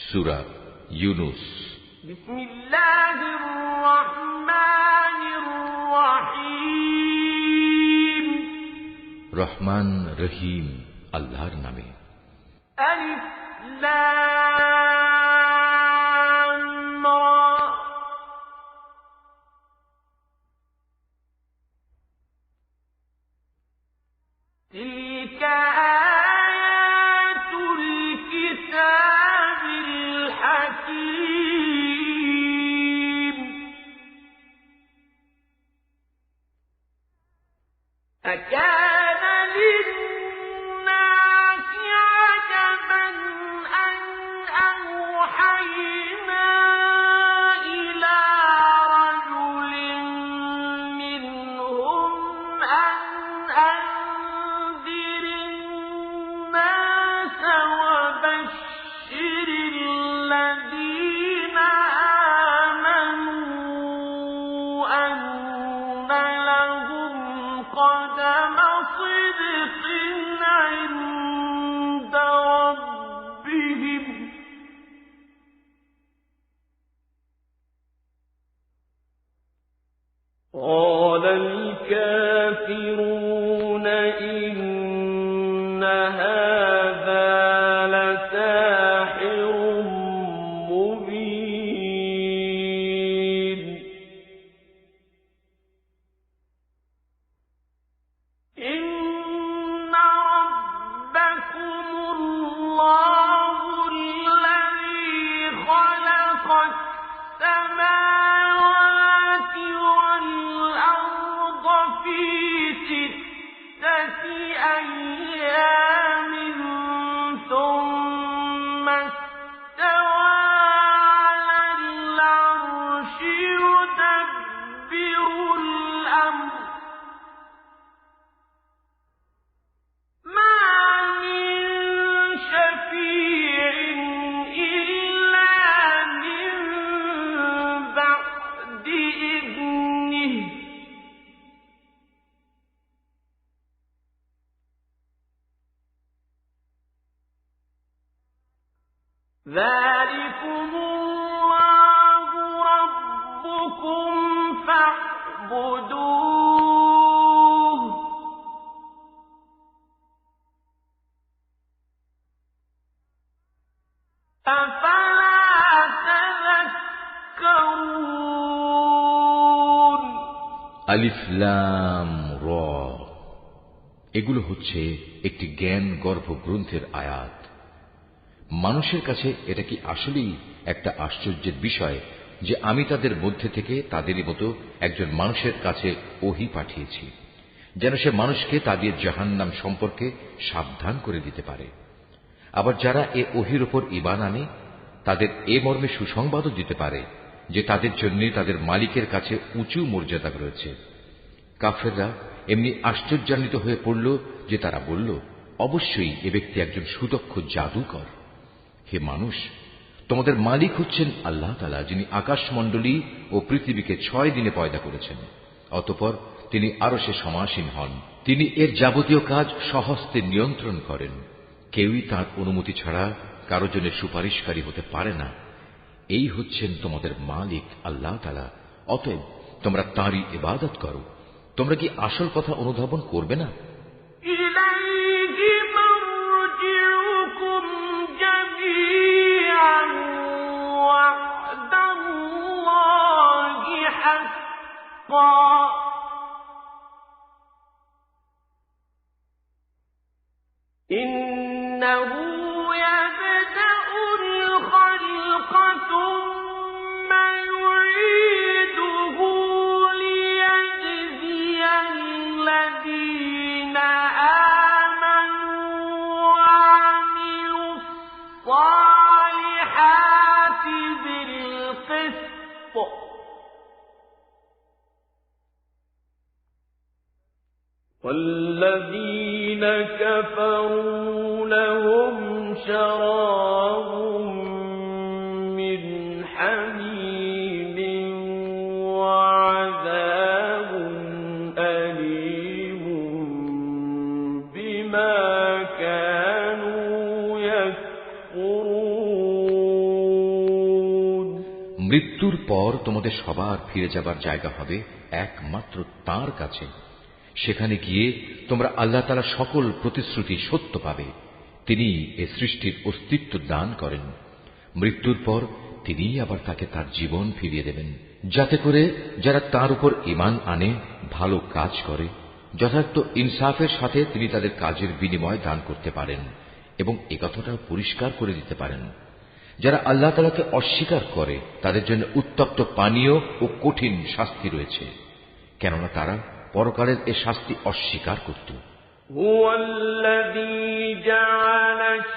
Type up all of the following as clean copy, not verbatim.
সূরা ইউনূস। বিসমিল্লাহির রহমানির রহিম। রহমান রহিম আল্লাহর নামে। আলিফ লাম রা। তিলকা আয়াতুল কিতাবিল হাকীম। أكان للناس عجبا أن أوحينا إلى رجل منهم أن أنذر الناس وبشر الذين آمنوا أن لهم قدم صدق عند ربهم. قال الكافرون إن هذا لساحر مبين. إن ربكم الله الذي خلق السماوات والأرض في 6 أيام ثم استوى على العرش يدبر الأمر. ما من شفيع إلا من بعد إذنه. ذلكم الله ربكم فاعبدوه. أفلا تذكرون. আলিফ লাম র, এগুলো হচ্ছে একটি জ্ঞান গর্ভ গ্রন্থের আয়াত। মানুষের কাছে এটা কি আসলেই একটা আশ্চর্যের বিষয় যে আমি তাদের মধ্যে থেকে তাদেরই মতো একজন মানুষের কাছে ওহী পাঠিয়েছি, যেন সে মানুষকে তাদের জাহান্নাম সম্পর্কে সাবধান করে দিতে পারে। আবার যারা এ ওহীর উপর ঈমান আনে তাদের এ মর্মে সুসংবাদও দিতে পারে যে তাদের জন্য তাদের মালিকের কাছে উঁচু মর্যাদা রয়েছে। কাফেররা এমনি আশ্চর্যান্বিত হয়ে পড়ল যে তারা বলল, অবশ্যই এ ব্যক্তি একজন সুদক্ষ জাদুকর। হে মানুষ, তোমাদের মালিক হচ্ছেন আল্লাহ তাআলা, যিনি আকাশমণ্ডলী ও পৃথিবীকে 6 দিনে পয়দা করেছেন। অতঃপর তিনি আরশে সমাসীন হন। তিনি এর যাবতীয় কাজ স্বহস্তে নিয়ন্ত্রণ করেন। কেউই তাঁর অনুমতি ছাড়া কারো জন্য সুপারিশকারী হতে পারে না। এই হচ্ছেন তোমাদের মালিক আল্লাহ তাআলা। অতএব তোমরা তাঁরই ইবাদত করো। তোমরা কি আসল কথা অনুধাবন করবে না? ইলাইহি মারজিউকুম জামিআন ওয়া'দাল্লাহি হাক্কান। ইন্নাহু ইয়াবদাউল খালqa থুম্মা ইউঈদুহু الذين آمنوا وعملوا الصالحات بالقسط والذين كفروا لهم شراب من حميم وعذاب أليم بما كانوا يكفرون. মৃত্যুর পর তোমাদের সবার ফিরে যাবার জায়গা হবে একমাত্র তাঁর কাছে। সেখানে গিয়ে তোমরা আল্লাহ তাআলা সকল প্রতিশ্রুতি সত্য পাবে। তিনি এ সৃষ্টির অস্তিত্ব দান করেন। মৃত্যুর পর তিনিই আবার তাকে তার জীবন ফিরিয়ে দেবেন, যাতে করে যারা তার উপর ঈমান আনে, ভালো কাজ করে, যথার্থ ইনসাফের সাথে তিনি তাদের কাজের বিনিময় দান করতে পারেন এবং একথাটাও পরিষ্কার করে দিতে পারেন। যারা আল্লাহ তাআলাকে অস্বীকার করে তাদের জন্য উত্তপ্ত পানীয় ও কঠিন শাস্তি রয়েছে, কেননা তারা পরকালের এ শাস্তি অস্বীকার করত। হুয়াল্লাযী জাআলাশ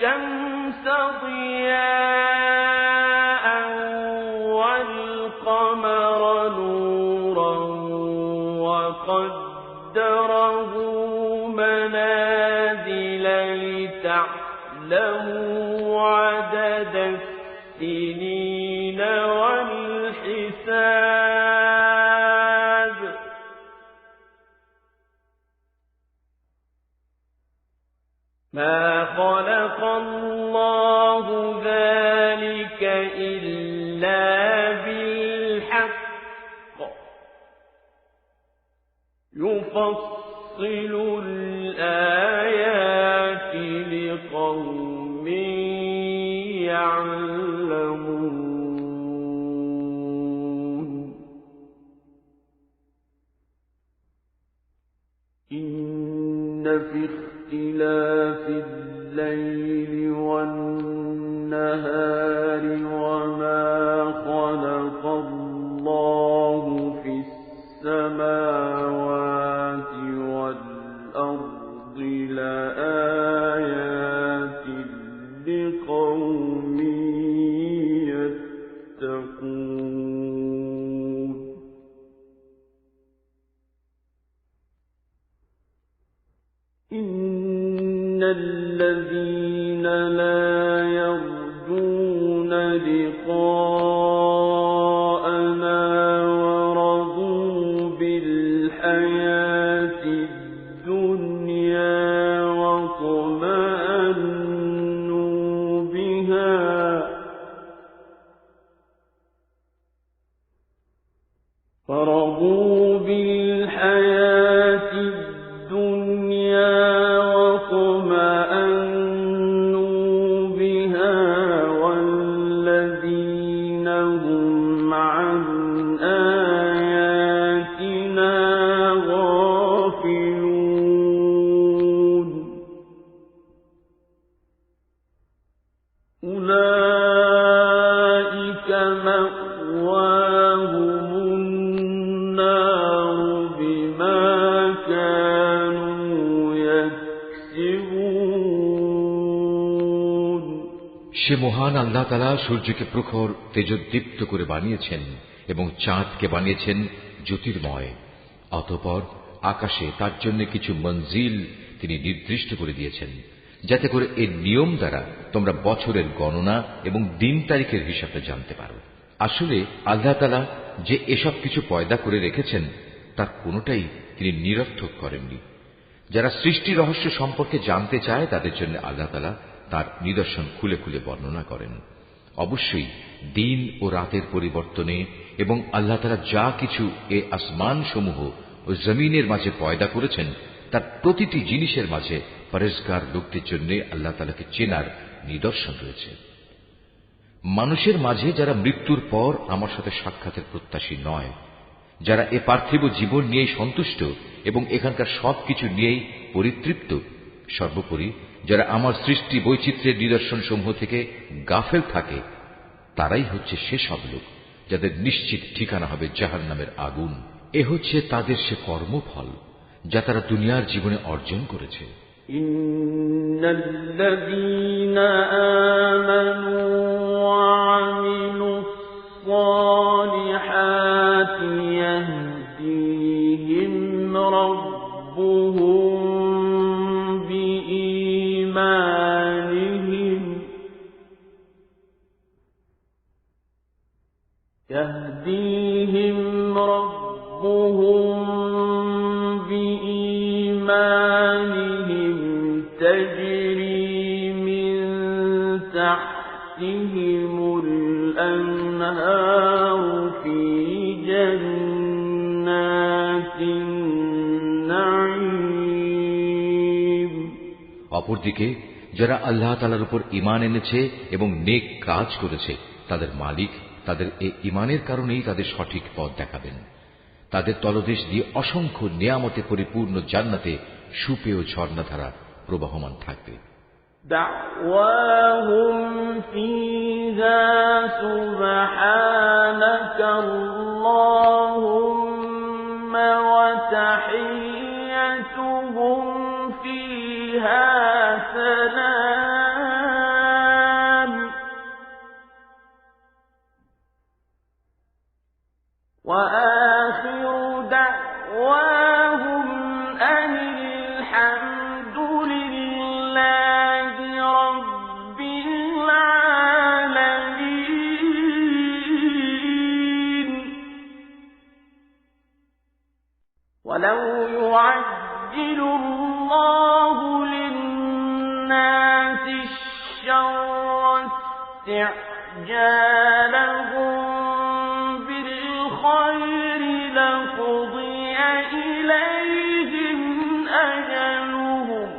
শামসা দিয়াআন ওয়াল কমারা নূরান ওয়া কদ্দারাহু মানাযিলা লিতা'লামু عدد السنين والحساب ما خلق الله ذلك إلا بالحق يفصل الآيات لقوم يعلمون إن في اختلاف الليل والنهار وما خلق الله في السماوات والأرض لآيات لقوم يتقون إن الذين لا يرجون لقاءنا ورضوا بالحياة الدنيا واطمأنوا بها فرضوا بالحياة الدنيا واطمأنوا بها والذين هم عن آياتنا غافلون أولئك مأواهم النار بما كانوا يكسبون সে মহান আল্লাহ তাআলা সূর্যকে প্রখর তেজোদ্দীপ্ত করে বানিয়েছেন এবং চাঁদকে বানিয়েছেন জ্যোতির্ময়। অতঃপর আকাশে তার জন্য কিছু মঞ্জিল তিনি নির্দিষ্ট করে দিয়েছেন, যাতে করে এই নিয়ম দ্বারা তোমরা বছরের গণনা এবং দিন তারিখের হিসাবটা জানতে পারো। আসলে আল্লাহ তাআলা যে এসব কিছু পয়দা করে রেখেছেন তার কোনোটাই তিনি নিরর্থক করেননি। যারা সৃষ্টি রহস্য সম্পর্কে জানতে চায় তাদের জন্য আল্লাহ তাআলা তার নিদর্শন খুলে খুলে বর্ণনা করেন। অবশ্যই দিন ও রাতের পরিবর্তনে এবং আল্লাহ তাআলা যা কিছু এ আসমান সমূহ ও জমিনের মাঝে পয়দা করেছেন তার প্রতিটি জিনিসের মাঝে পরেজগার লোকদের জন্য আল্লাহ তাআলাকে চেনার নিদর্শন রয়েছে। মানুষের মাঝে যারা মৃত্যুর পর আমার সাথে সাক্ষাতের প্রত্যাশী নয়, যারা এ পার্থিব জীবন নিয়েই সন্তুষ্ট এবং এখানকার সবকিছু নিয়েই পরিতৃপ্ত, সর্বোপরি যারা আমার সৃষ্টি বৈচিত্র্যের নিদর্শন সমূহ থেকে গাফেল থাকে, তারাই হচ্ছে সেসব লোক যাদের নিশ্চিত ঠিকানা হবে জাহান্নামের আগুন। এ হচ্ছে তাদের সে কর্মফল যা তারা দুনিয়ার জীবনে অর্জন করেছে। ইন্নাল্লাযীনা আমানু ওয়া আমিলুস সালিহাতি ইয়াহদীহিম রাব্বুহুম বিঈমানিহিম يهديهم ربهم بإيمانهم تجري من تحتهم تحتهم الأنهار في جنات النعيم অপরদিকে যারা আল্লাহ তাআলার উপর ঈমান এনেছে এবং নেক কাজ করেছে তাদের মালিক তাদের এই ঈমানের কারণেই তাদের সঠিক পথ দেখাবেন। তাদের তলদেশ দিয়ে অসংখ্য নিয়ামতে পরিপূর্ণ জান্নাতে সুপেয় ঝর্ণাধারা প্রবাহমান থাকবে। دعواهم فيها سبحانك اللهم وتحيتهم فيها سلام وآخر دعواهم أن الحمد لله رب العالمين ولو يعجل الله للناس الشر استعجالهم بالخير لقضي إليهم أجلهم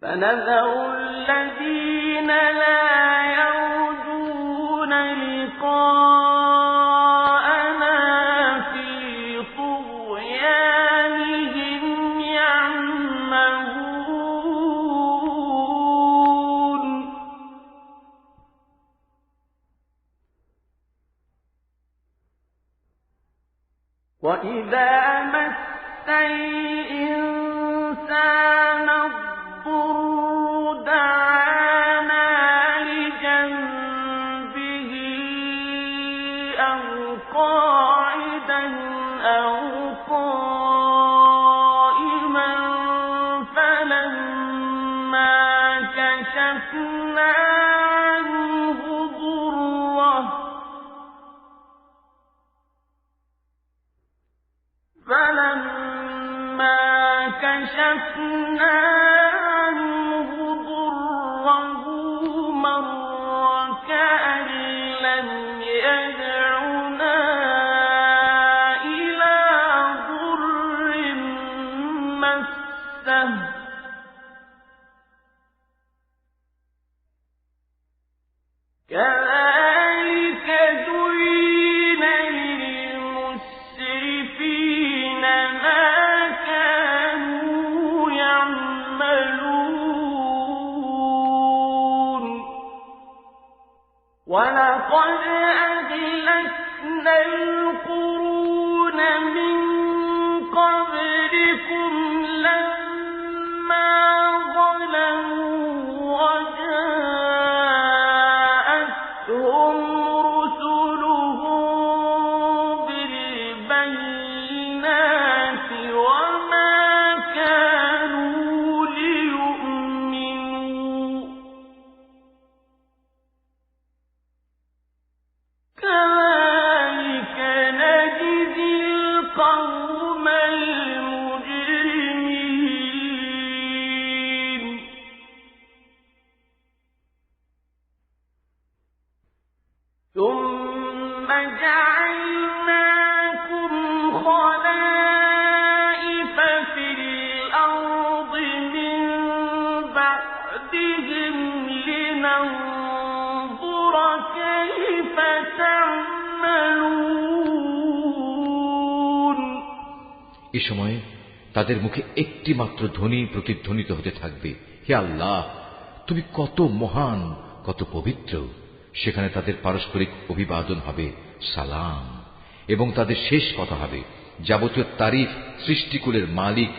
فنذر الذين لا يرجون لقاءنا في طغيانهم يعمهون وإذا مس الإنسان الضر دعانا لجنبه أو قاعدا أو قائما فلما كشفنا عنه ضره عنه ضره مر كأن لم يدعنا إلى ضر مسه كذلك زين للمسرفين ما كانوا يعملون ولقد أهلكنا القرون من قبلكم لما ظلموا وجاءتهم رسلهم بالبينات وما كانوا ليؤمنوا كذلك نجزي القوم المجرمين ثم جعلناكم خلائف في الأرض من بعدهم لننظر كيف تعملون এ সময়ে তাদের মুখে একটি মাত্র ধ্বনি প্রতিধ্বনিত হতে থাকবে, হে আল্লাহ, তুমি কত মহান, কত পবিত্র। সেখানে তাদের পারস্পরিক অভিবাদন হবে সালাম, এবং তাদের শেষ কথা হবে যাবতীয় তারিফ সৃষ্টিকুলের মালিক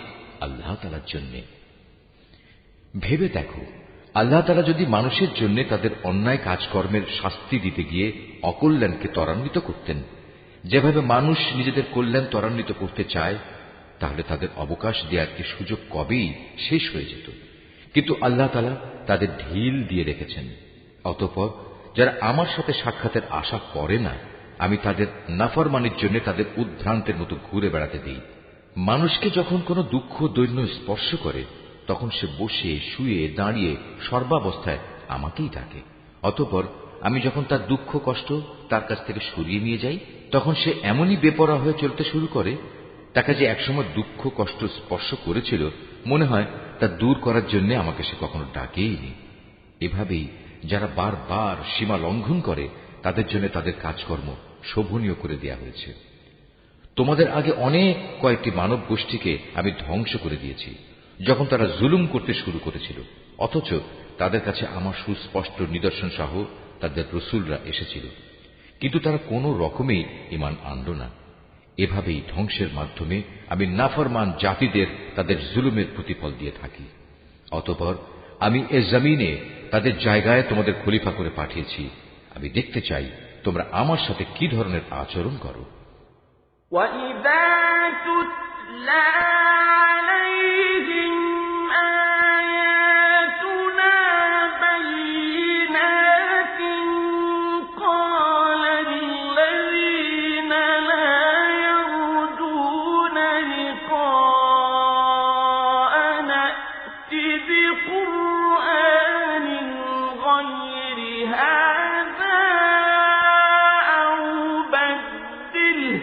আল্লাহ তাআলার জন্য। ভেবে দেখো, আল্লাহ তাআলা যদি মানুষের জন্য তাদের অন্যায় কাজকর্মের শাস্তি দিতে গিয়ে অকল্যাণকে ত্বরান্বিত করতেন, যেভাবে মানুষ নিজেদের কল্যাণ ত্বরান্বিত করতে চায়, তাহলে তাদের অবকাশ দেওয়ার এই সুযোগ কবেই শেষ হয়ে যেত। কিন্তু আল্লাহ তাআলা তাদের ঢিল দিয়ে রেখেছেন। অতঃপর যারা আমার সাথে সাক্ষাতের আশা করে না, আমি তাদের নাফরমানির জন্য তাদের উদ্ভ্রান্তের মতো ঘুরে বেড়াতে দিই। মানুষকে যখন কোনো দুঃখ দৈন্য স্পর্শ করে, তখন সে বসে শুয়ে দাঁড়িয়ে সর্বাবস্থায় আমাকেই ডাকে। অতঃপর আমি যখন তার দুঃখ কষ্ট তার কাছ থেকে সরিয়ে নিয়ে যাই, তখন সে এমনই বেপরোয়া হয়ে চলতে শুরু করে, তাকে যে একসময় দুঃখ কষ্ট স্পর্শ করেছিল মনে হয় তা দূর করার জন্য আমাকে সে কখনো ডাকেইনি। এভাবেই যারা বারবার সীমা লঙ্ঘন করে তাদের জন্য তাদের কাজকর্ম শোভনীয় করে দেয়া হয়েছে। তোমাদের আগে অনেক কয়েকটি মানব গোষ্ঠীকে আমি ধ্বংস করে দিয়েছি যখন তারা জুলুম করতে শুরু করেছিল, অথচ তাদের কাছে আমার সুস্পষ্ট নিদর্শন সহ তাদের রসুলরা এসেছিল, কিন্তু তারা কোনো রকমেই ঈমান আনল না। এভাবেই ধ্বংসের মাধ্যমে আমি নাফরমান জাতিদের তাদের জুলুমের প্রতিফল দিয়ে থাকি। অতঃপর আমি এ জমিনে তাদের জায়গায় তোমাদের খলিফা করে পাঠিয়েছি। আমি দেখতে চাই তোমরা আমার সাথে কি ধরনের আচরণ করো। وَإِذَا تُتْلَى عَلَيْهِمْ آيَاتُنَا بَيِّنَاتٍ قَالَ الَّذِينَ لَا يَرْجُونَ لِقَاءَنَا ائْتِ بِقُرْآنٍ غَيْرِ هَٰذَا أَوْ بَدِّلْهُ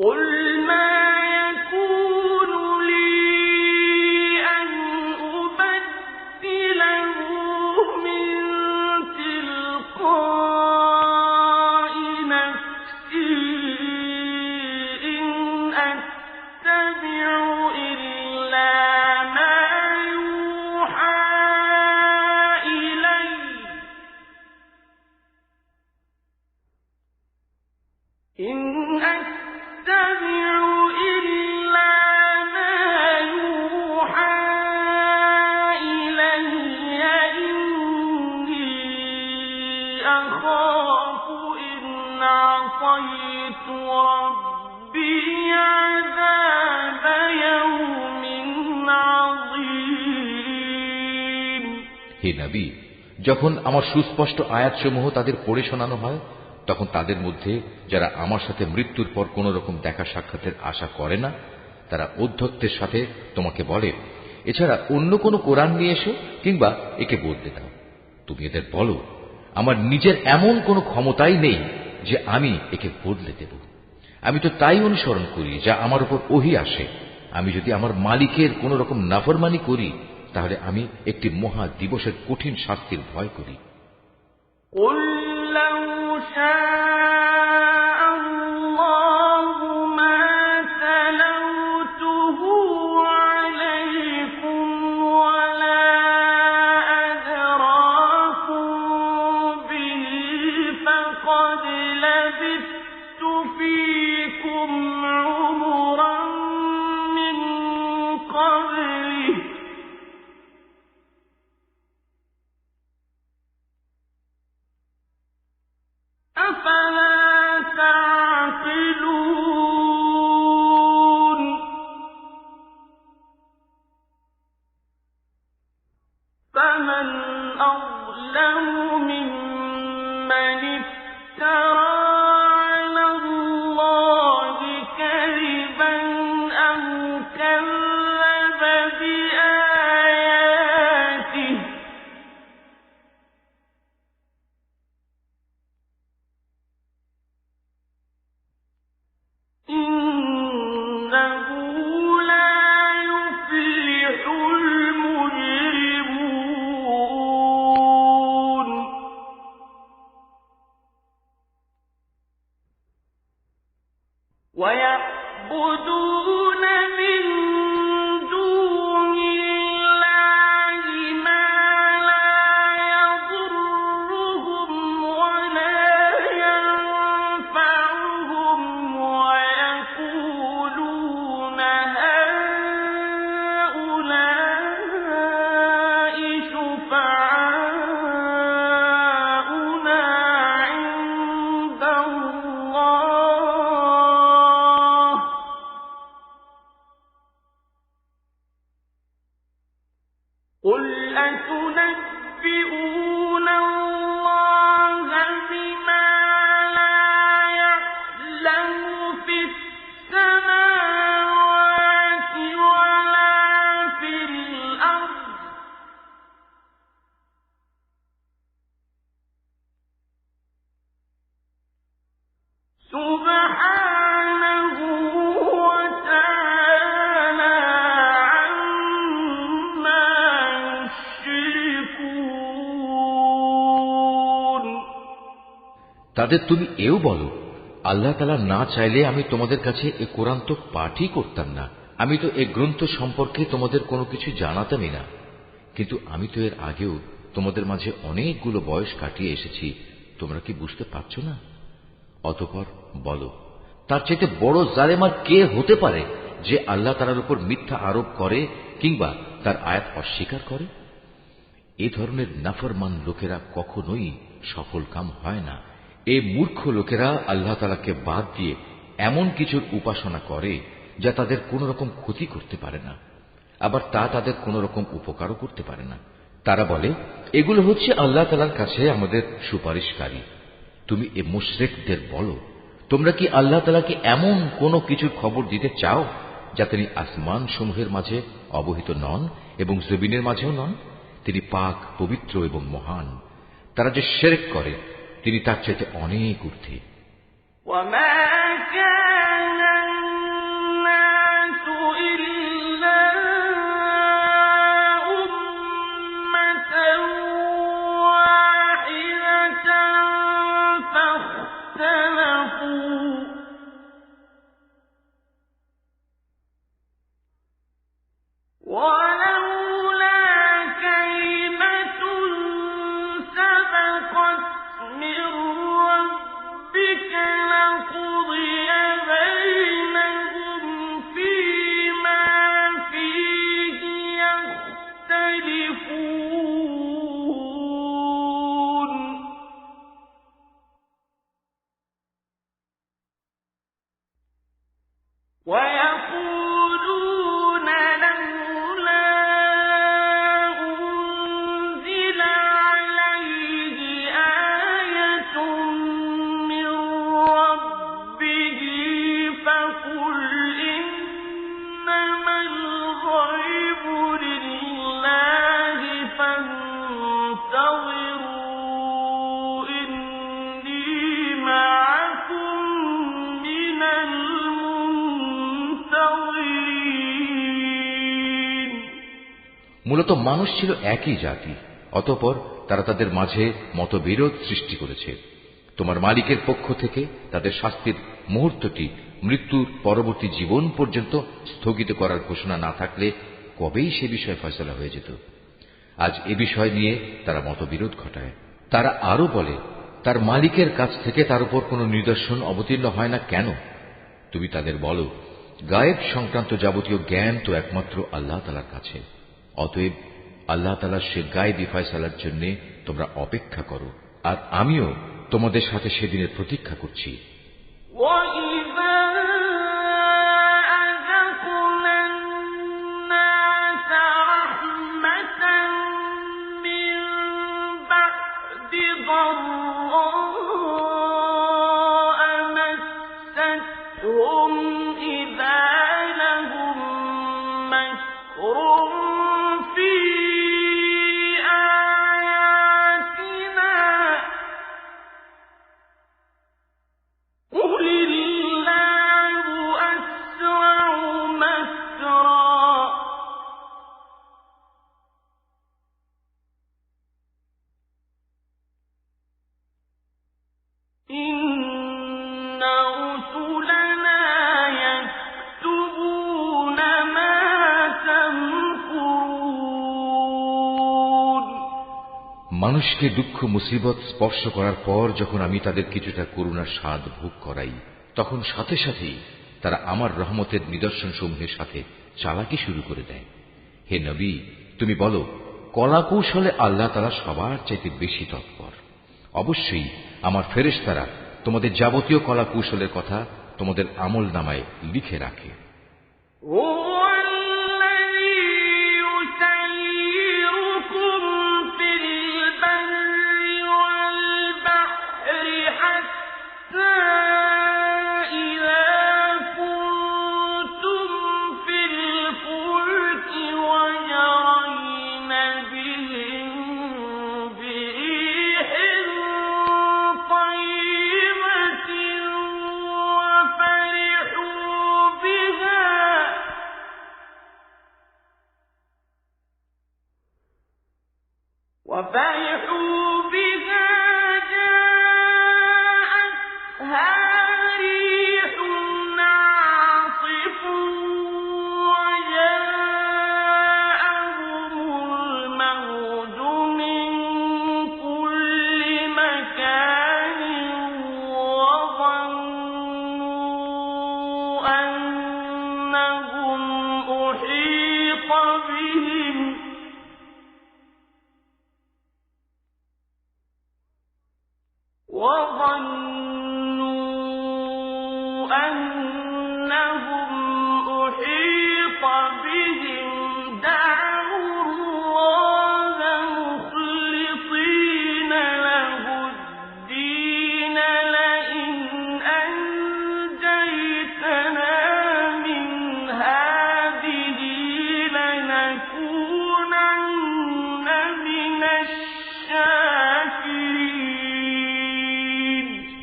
قُلْ مَا يَكُونُ لِي أَنْ أُبَدِّلَهُ مِنْ تِلْقَاءِ نَفْسِي إِنْ أَتَّبِعُ إِلَّا مَا يُوحَىٰ إِلَيَّ إِنْ أَتَّبِعُ إِلَّا مَا يُوحَىٰ إِلَيَّ إِنِّي أَخَافُ إِنْ عَصَيْتُ رَبِّي عَذَابَ يَوْمٍ عَظِيمٍ। হে নবী, যখন আমার সুস্পষ্ট আয়াতসমূহ তাদের পড়ে শোনানো হয়, তখন তাদের মধ্যে যারা আমার সাথে মৃত্যুর পর কোন রকম দেখা সাক্ষাতের আশা করে না, তারা ঔদ্ধত্যের সাথে তোমাকে বলে, এছাড়া অন্য কোন কোরআন নিয়ে এসো কিংবা একে বদলে দাও। তুমি এদের বলো, আমার নিজের এমন কোনো ক্ষমতাই নেই যে আমি একে বদলে দেব। আমি তো তাই অনুসরণ করি যা আমার উপর ওহী আসে। আমি যদি আমার মালিকের কোন রকম নাফরমানি করি, তাহলে আমি একটি মহা দিবসের কঠিন শাস্তির ভয় করি। قُل لَّوْ شَاءَ اللَّهُ مَا تَلَوْتُهُ عَلَيْكُمْ وَلَا أَدْرَاكُم بِهِ فَقَدْ لَبِثْتُ فِيكُمْ عُمُرًا مِّن قَبْلِهِ أَفَلَا تَعْقِلُونَ فَمَنْ أَظْلَمُ مِمَّنِ افْتَرَىٰ عَلَى اللَّهِ كَذِبًا أَوْ كَذَّبَ بِآيَاتِهِ إِنَّهُ لَا يُفْلِحُ الْمُجْرِمُونَ وَيَعْبُدُونَ مِن دُونِ اللَّهِ مَا لَا يَضُرُّهُمْ وَلَا يَنفَعُهُمْ وَيَقُولُونَ هَٰؤُلَاءِ شُفَعَاؤُنَا عِندَ اللَّهِ তাদের তুমি এও বলো, আল্লাহ তাআলা না চাইলে আমি তোমাদের কাছে এ কোরআন তো পাঠই করতাম না, আমি তো এ গ্রন্থ সম্পর্কে তোমাদের কোনো কিছু জানাতামই না। কিন্তু আমি তো এর আগেও তোমাদের মাঝে অনেকগুলো বয়স কাটিয়ে এসেছি, তোমরা কি বুঝতে পারছ না? অতঃপর বলো, তার চাইতে বড় জালেম আর কে হতে পারে যে আল্লাহ তাআলার উপর মিথ্যা আরোপ করে কিংবা তার আয়াত অস্বীকার করে? এ ধরনের নাফরমান লোকেরা কখনোই সফল কাম হয় না। এই মূর্খ লোকেরা আল্লাহ তাআলাকে বাদ দিয়ে এমন কিছুর উপাসনা করে যা তাদের কোন রকম ক্ষতি করতে পারে না, আবার তা তাদের কোন রকম উপকারও করতে পারে না। তারা বলে, এগুলো হচ্ছে আল্লাহ তাআলার কাছে আমাদের সুপারিশকারী। তুমি এ মুশরিকদের বলো, তোমরা কি আল্লাহ তাআলাকে এমন কোন কিছুর খবর দিতে চাও যা তিনি আসমান সমূহের মাঝে অবহিত নন এবং জমিনের মাঝেও নন? তিনি পাক, পবিত্র এবং মহান। তারা যে শিরক করে তিনি তার চাইতে অনেক ঊর্ধ্বে। মূলত মানুষ ছিল একই জাতি, অতঃপর তারা তাদের মাঝে মতবিরোধ সৃষ্টি করেছে। তোমার মালিকের পক্ষ থেকে তাদের শাস্তির মুহূর্তটি মৃত্যুর পরবর্তী জীবন পর্যন্ত স্থগিত করার ঘোষণা না থাকলে কবেই সে বিষয়ে ফয়সালা হয়ে যেত। আজ এ বিষয় নিয়ে তারা মতবিরোধ ঘটায়। তারা আরো বলে, তার মালিকের কাছ থেকে তার উপর কোনো নিদর্শন অবতীর্ণ হয় না কেন? তুমি তাদের বলো, গায়েব সংক্রান্ত যাবতীয় জ্ঞান তো একমাত্র আল্লাহ তাআলার কাছে। অতএব আল্লাহ তাআলার সে গায়েবী ফয়সালার জন্য তোমরা অপেক্ষা করো, আর আমিও তোমাদের সাথে সেদিনের প্রতীক্ষা করছি। মানুষকে দুঃখ মুসিবত স্পর্শ করার পর যখন আমি তাদের কিছুটা করুণার স্বাদ ভোগ করাই, তখন সাথে সাথেই তারা আমার রহমতের নিদর্শন সমূহের সাথে চালাকি শুরু করে দেয়। হে নবী, তুমি বলো, কলা কৌশলে আল্লাহ তাআলা সবার চাইতে বেশি তৎপর। অবশ্যই আমার ফেরেশতারা তোমাদের যাবতীয় কলা কৌশলের কথা তোমাদের আমল নামায় লিখে রাখে। وفرحوا بها جاءتها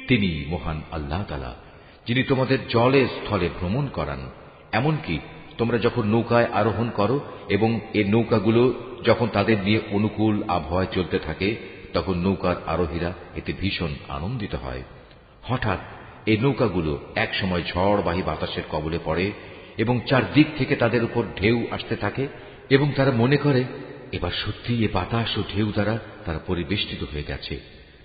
তিনি মহান আল্লাহ তাআলা, যিনি তোমাদের জলে স্থলে ভ্রমণ করান। এমনকি তোমরা যখন নৌকায় আরোহণ করো এবং এই নৌকাগুলো যখন তাদের নিয়ে অনুকূল আবহাওয়ায় চলতে থাকে, তখন নৌকার আরোহীরা এতে ভীষণ আনন্দিত হয়। হঠাৎ এই নৌকাগুলো এক সময় ঝড়বাহী বাতাসের কবলে পড়ে এবং চারদিক থেকে তাদের উপর ঢেউ আসতে থাকে এবং তারা মনে করে এবার সত্যি এ বাতাস ও ঢেউ দ্বারা তারা পরিবেষ্টিত হয়ে গেছে।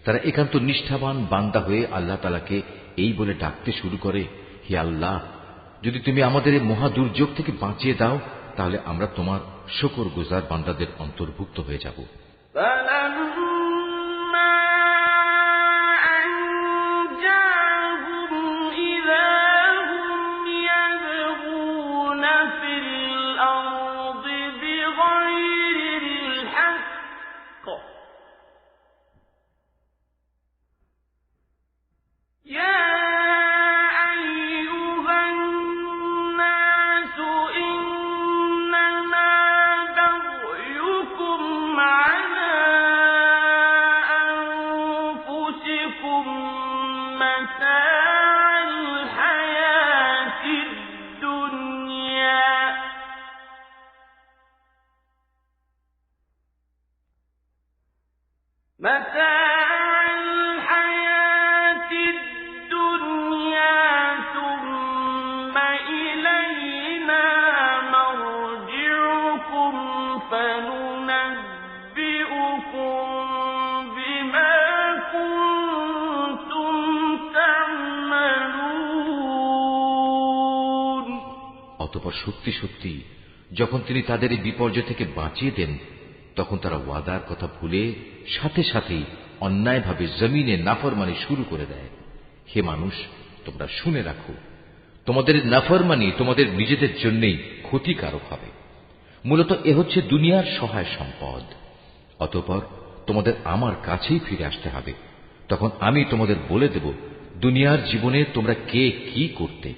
তারা একান্ত নিষ্ঠাবান বান্দা হয়ে আল্লাহ তাআলাকে এই বলে ডাকতে শুরু করে, হে আল্লাহ, যদি তুমি আমাদের এই মহা দুর্যোগ থেকে বাঁচিয়ে দাও, তাহলে আমরা তোমার শুকরগুজার বান্দাদের অন্তর্ভুক্ত হয়ে যাব। অতঃপর সত্যি সত্যি যখন তিনি তাদের এই বিপর্যয় থেকে বাঁচিয়ে দেন, তখন তারা ওয়াদার কথা ভুলে সাথে সাথেই অন্যায়ভাবে জমিনে নাফরমানি শুরু করে দেয়। হে মানুষ, তোমরা শুনে রাখো, তোমাদের নাফরমানি তোমাদের নিজেদের জন্যই ক্ষতিকারক হবে। মূলত এ হচ্ছে দুনিয়ার সহায় সম্পদ। অতঃপর তোমাদের আমার কাছেই ফিরে আসতে হবে। তখন আমি তোমাদের বলে দেব দুনিয়ার জীবনে তোমরা কে কি করতে।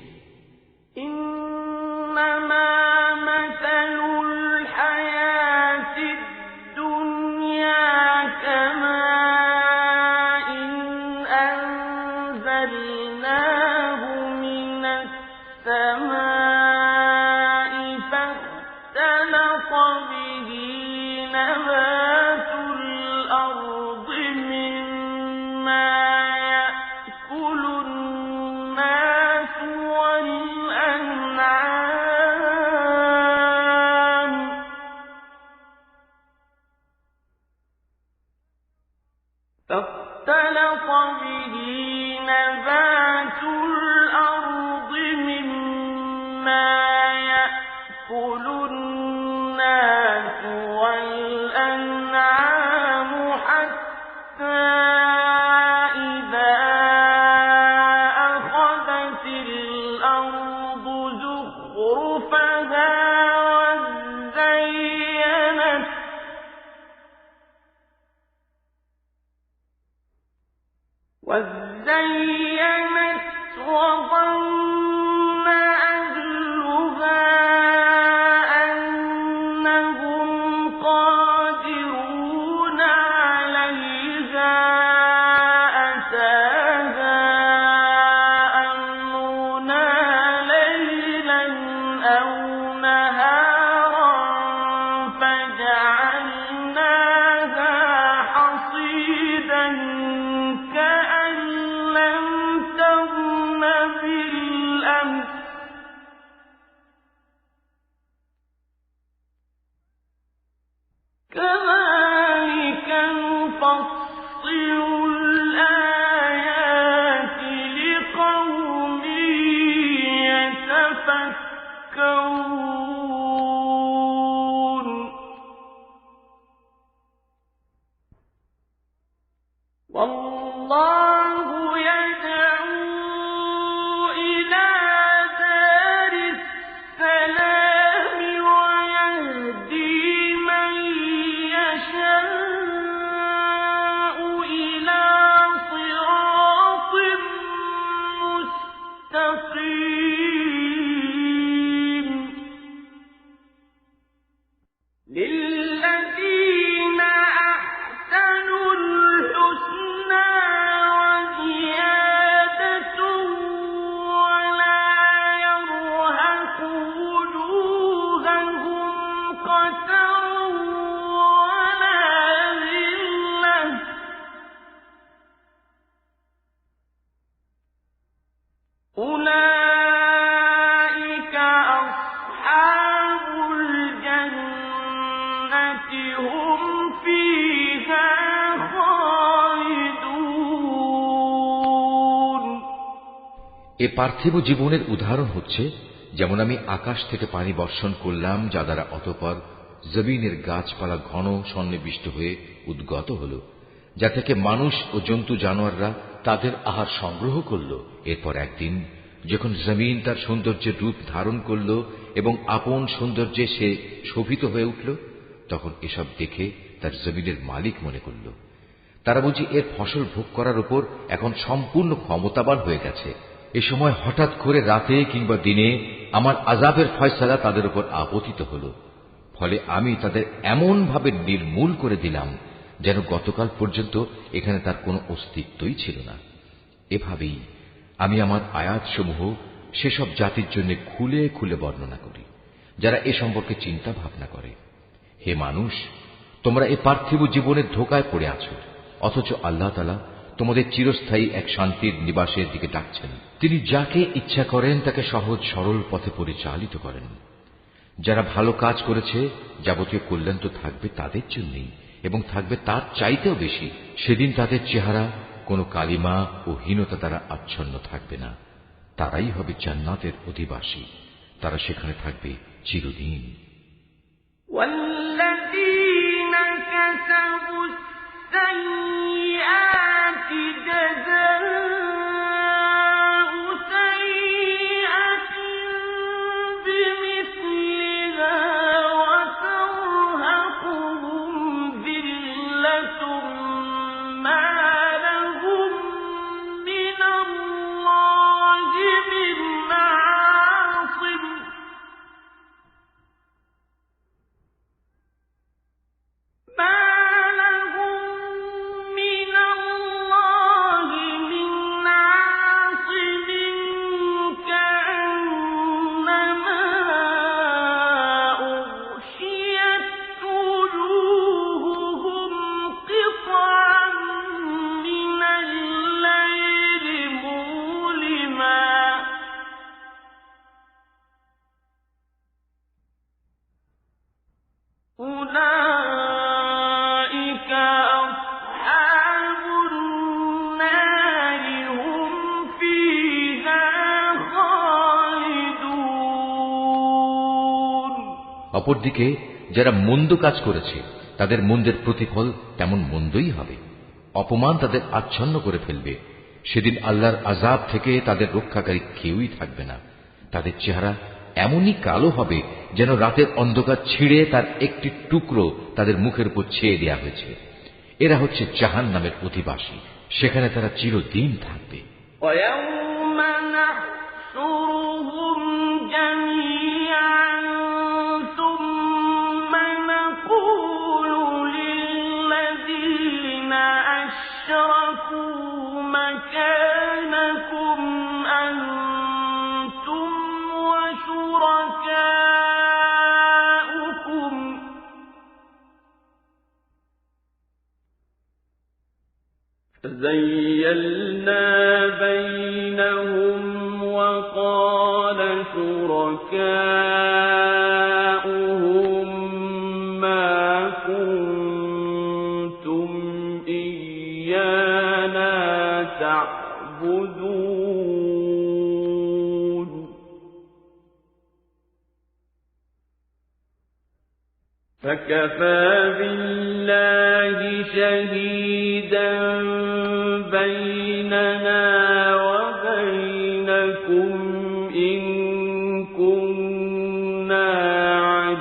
كأن الجنة هم فيها خالدون এ পার্থিব জীবনের উদাহরণ হচ্ছে যেমন আমি আকাশ থেকে পানি বর্ষণ করলাম, যা দ্বারা অতঃপর জমিনের গাছপালা ঘন সন্নিবিষ্ট হয়ে উদ্গত হল, যা থেকে মানুষ ও জন্তু জানোয়াররা তাদের আহার সংগ্রহ করল। এরপর একদিন যখন জমিন তার সৌন্দর্যের রূপ ধারণ করল এবং আপন সৌন্দর্যে সে শোভিত হয়ে উঠল, তখন এসব দেখে তার জমিনের মালিক মনে করল তারা বুঝি এর ফসল ভোগ করার উপর এখন সম্পূর্ণ ক্ষমতাবান হয়ে গেছে। এ সময় হঠাৎ করে রাতে কিংবা দিনে আমার আযাবের ফয়সালা তাদের উপর আপতিত হল। ফলে আমি তাদের এমন ভাবে নির্মূল করে দিলাম যেন গতকাল পর্যন্ত এখানে তার কোনো অস্তিত্বই ছিল না। এভাবেই আমি আমার আয়াতসমূহ সেসব জাতির জন্য খুলে খুলে বর্ণনা করি যারা এ সম্পর্কে চিন্তা ভাবনা করে। হে মানুষ, তোমরা এ পার্থিব জীবনের ধোঁকায় পড়ে আছো, অথচ আল্লাহ তাআলা তোমাদের চিরস্থায়ী এক শান্তির নিবাসের দিকে ডাকছেন। তিনি যাকে ইচ্ছা করেন তাকে সহজ সরল পথে পরিচালিত করেন। যারা ভালো কাজ করেছে যাবতীয় কল্যাণ তো থাকবে তাদের জন্যই, এবং থাকবে তার চাইতেও বেশি। সেদিন তাদের চেহারা কোনো কালিমা ও হীনতা দ্বারা আচ্ছন্ন থাকবে না। তারাই হবে জান্নাতের অধিবাসী, তারা সেখানে থাকবে চিরদিন। والذين كسبوا السيئات جزاء سيئة بمثلها وترهقهم ذلة ما لهم من الله من عاصم أولئك أصحاب النار هم فيها خالدون অপরদিকে যারা মন্দ কাজ করেছে তাদের মন্দের প্রতিফল তেমন মন্দই হবে। অপমান তাদের আচ্ছন্ন করে ফেলবে। সেদিন আল্লাহর আযাব থেকে তাদের রক্ষাকারী কেউই থাকবে না। তাদের চেহারা এমনই কালো হবে যেন রাতের অন্ধকার ছিঁড়ে তার একটি টুকরো তাদের মুখের উপর ছেয়ে দেওয়া হয়েছে। এরা হচ্ছে জাহান্নামের অধিবাসী, সেখানে তারা চিরদিন থাকবে। ويوم نحشرهم جميعا ثم نقول للذين أشركوا مكانكم أنتم وشركاؤكم فزيلنا بينهم وقال شركاؤهم ما كنتم إيانا تعبدون فكفى بالله شهيدا بيننا وبينكم إن كنا عن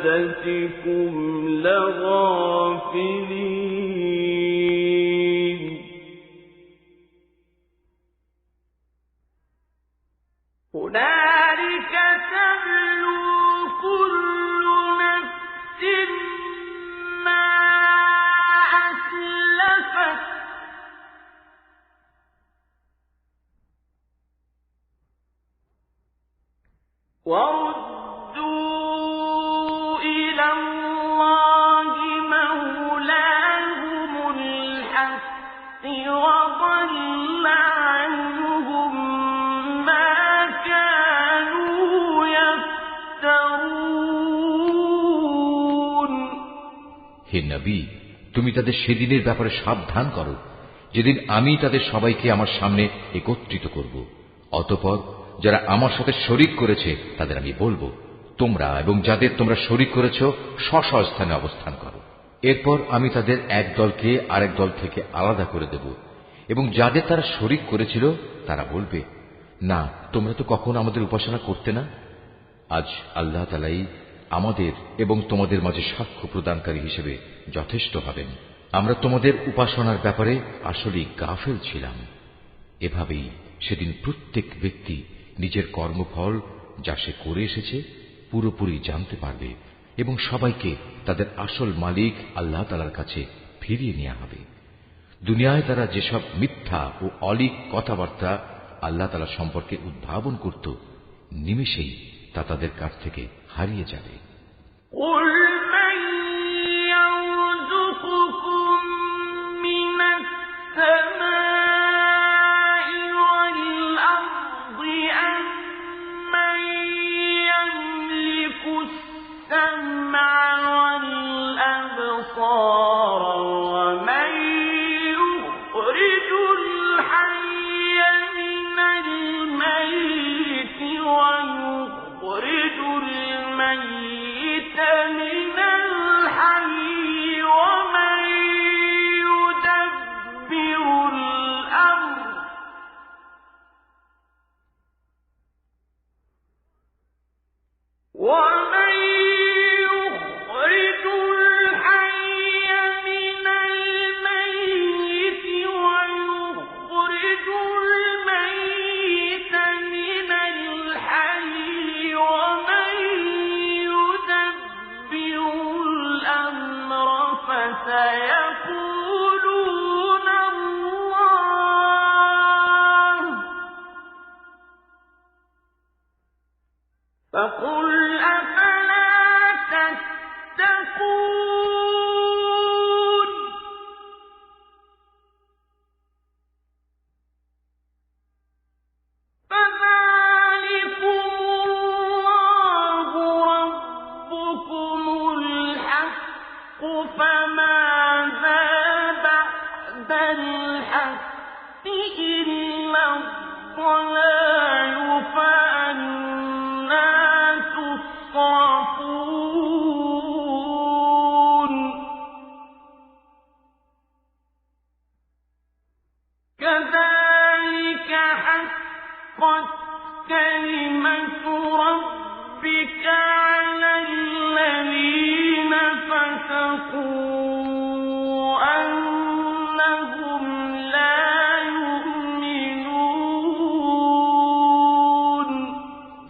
عبادتكم لغافلين هنالك تبلو كل نفس ما أسلفت وردوا إلى الله مولاهم الحق وضل عنهم ما كانوا হে নবী, তুমি তাদের সেদিনের ব্যাপারে সাবধান করো যেদিন আমি তাদের সবাইকে আমার সামনে একত্রিত করব। অতঃপর যারা আমার সাথে শরীক করেছে তাদের আমি বলবো, তোমরা এবং যাদের তোমরা শরীক করেছ স্ব স্থানে অবস্থান করো। এরপর আমি তাদের এক দলকে আরেক দল থেকে আলাদা করে দেব এবং যাদের তারা শরীক করেছিল তারা বলবে, না, তোমরা তো কখনো আমাদের উপাসনা করতে না। আজ আল্লাহ তাআলাই আমাদের এবং তোমাদের মাঝে সাক্ষ্য প্রদানকারী হিসেবে যথেষ্ট হবেন। আমরা তোমাদের উপাসনার ব্যাপারে আসলেই গাফেল ছিলাম। এভাবেই সেদিন প্রত্যেক ব্যক্তি নিজের কর্মফল যা সে করে এসেছে পুরোপুরি জানতে পারবে এবং সবাইকে তাদের আসল মালিক আল্লাহ তাআলার কাছে ফিরিয়ে নেওয়া হবে। দুনিয়ায় তারা যেসব মিথ্যা ও অলীক কথাবার্তা আল্লাহ তাআলা সম্পর্কে উদ্ভাবন করত, নিমেষেই তা তাদের কাছ থেকে হারিয়ে যাবে।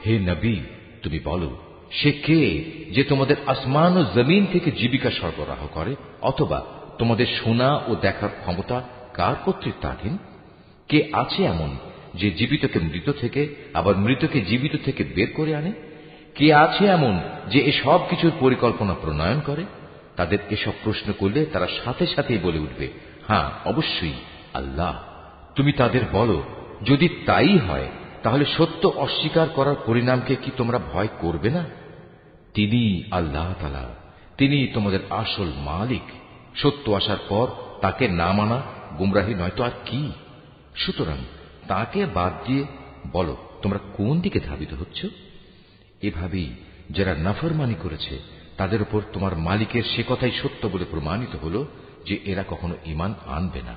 হে নবী, তুমি বলো, সে কে যে তোমাদের আসমান ও জমিন থেকে জীবিকা সরবরাহ করে? অথবা তোমাদের শোনা ও দেখার ক্ষমতা কার কর্তৃত্বাধীন? কে আছে এমন যে জীবিতকে মৃত থেকে আবার মৃতকে জীবিত থেকে বের করে আনে? কে আছে এমন যে এসব কিছুর পরিকল্পনা প্রণয়ন করে? তাদের এসব প্রশ্ন করলে তারা সাথে সাথেই বলে উঠবে, হ্যাঁ, অবশ্যই আল্লাহ। তুমি তাদের বলো, যদি তাই হয় তাহলে সত্য অস্বীকার করার পরিণামকে কি তোমরা ভয় করবে না? তিনি আল্লাহ তাআলা, তিনি তোমাদের আসল মালিক। সত্য আসার পর তাকে না মানা গুমরাহি নয়তো আর কি? সুতরাং তাকে বাদ দিয়ে বলো, তোমরা কোন দিকে ধাবিত হচ্ছ? এভাবেই যারা নাফরমানি করেছে তাদের উপর তোমার মালিকের সে কথাই সত্য বলে প্রমাণিত হলো যে এরা কখনো ঈমান আনবে না।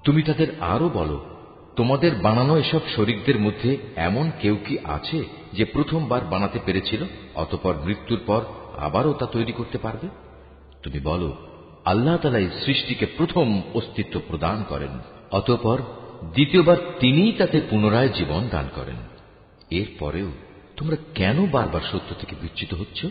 তুমি তাদের আরো বলো, তোমাদের বানানো এসব শরীকদের মধ্যে এমন কেউ কি আছে যে প্রথমবার বানাতে পেরেছিল অতঃপর মৃত্যুর পর আবারও তা তৈরি করতে পারবে? তুমি বলো, আল্লাহ তাআলা এই সৃষ্টিকে প্রথম অস্তিত্ব প্রদান করেন, অতঃপর দ্বিতীয়বার তিনিই তাতে পুনরায় জীবন দান করেন। এরপরেও তোমরা কেন বারবার সত্য থেকে বিচ্যুত হচ্ছ?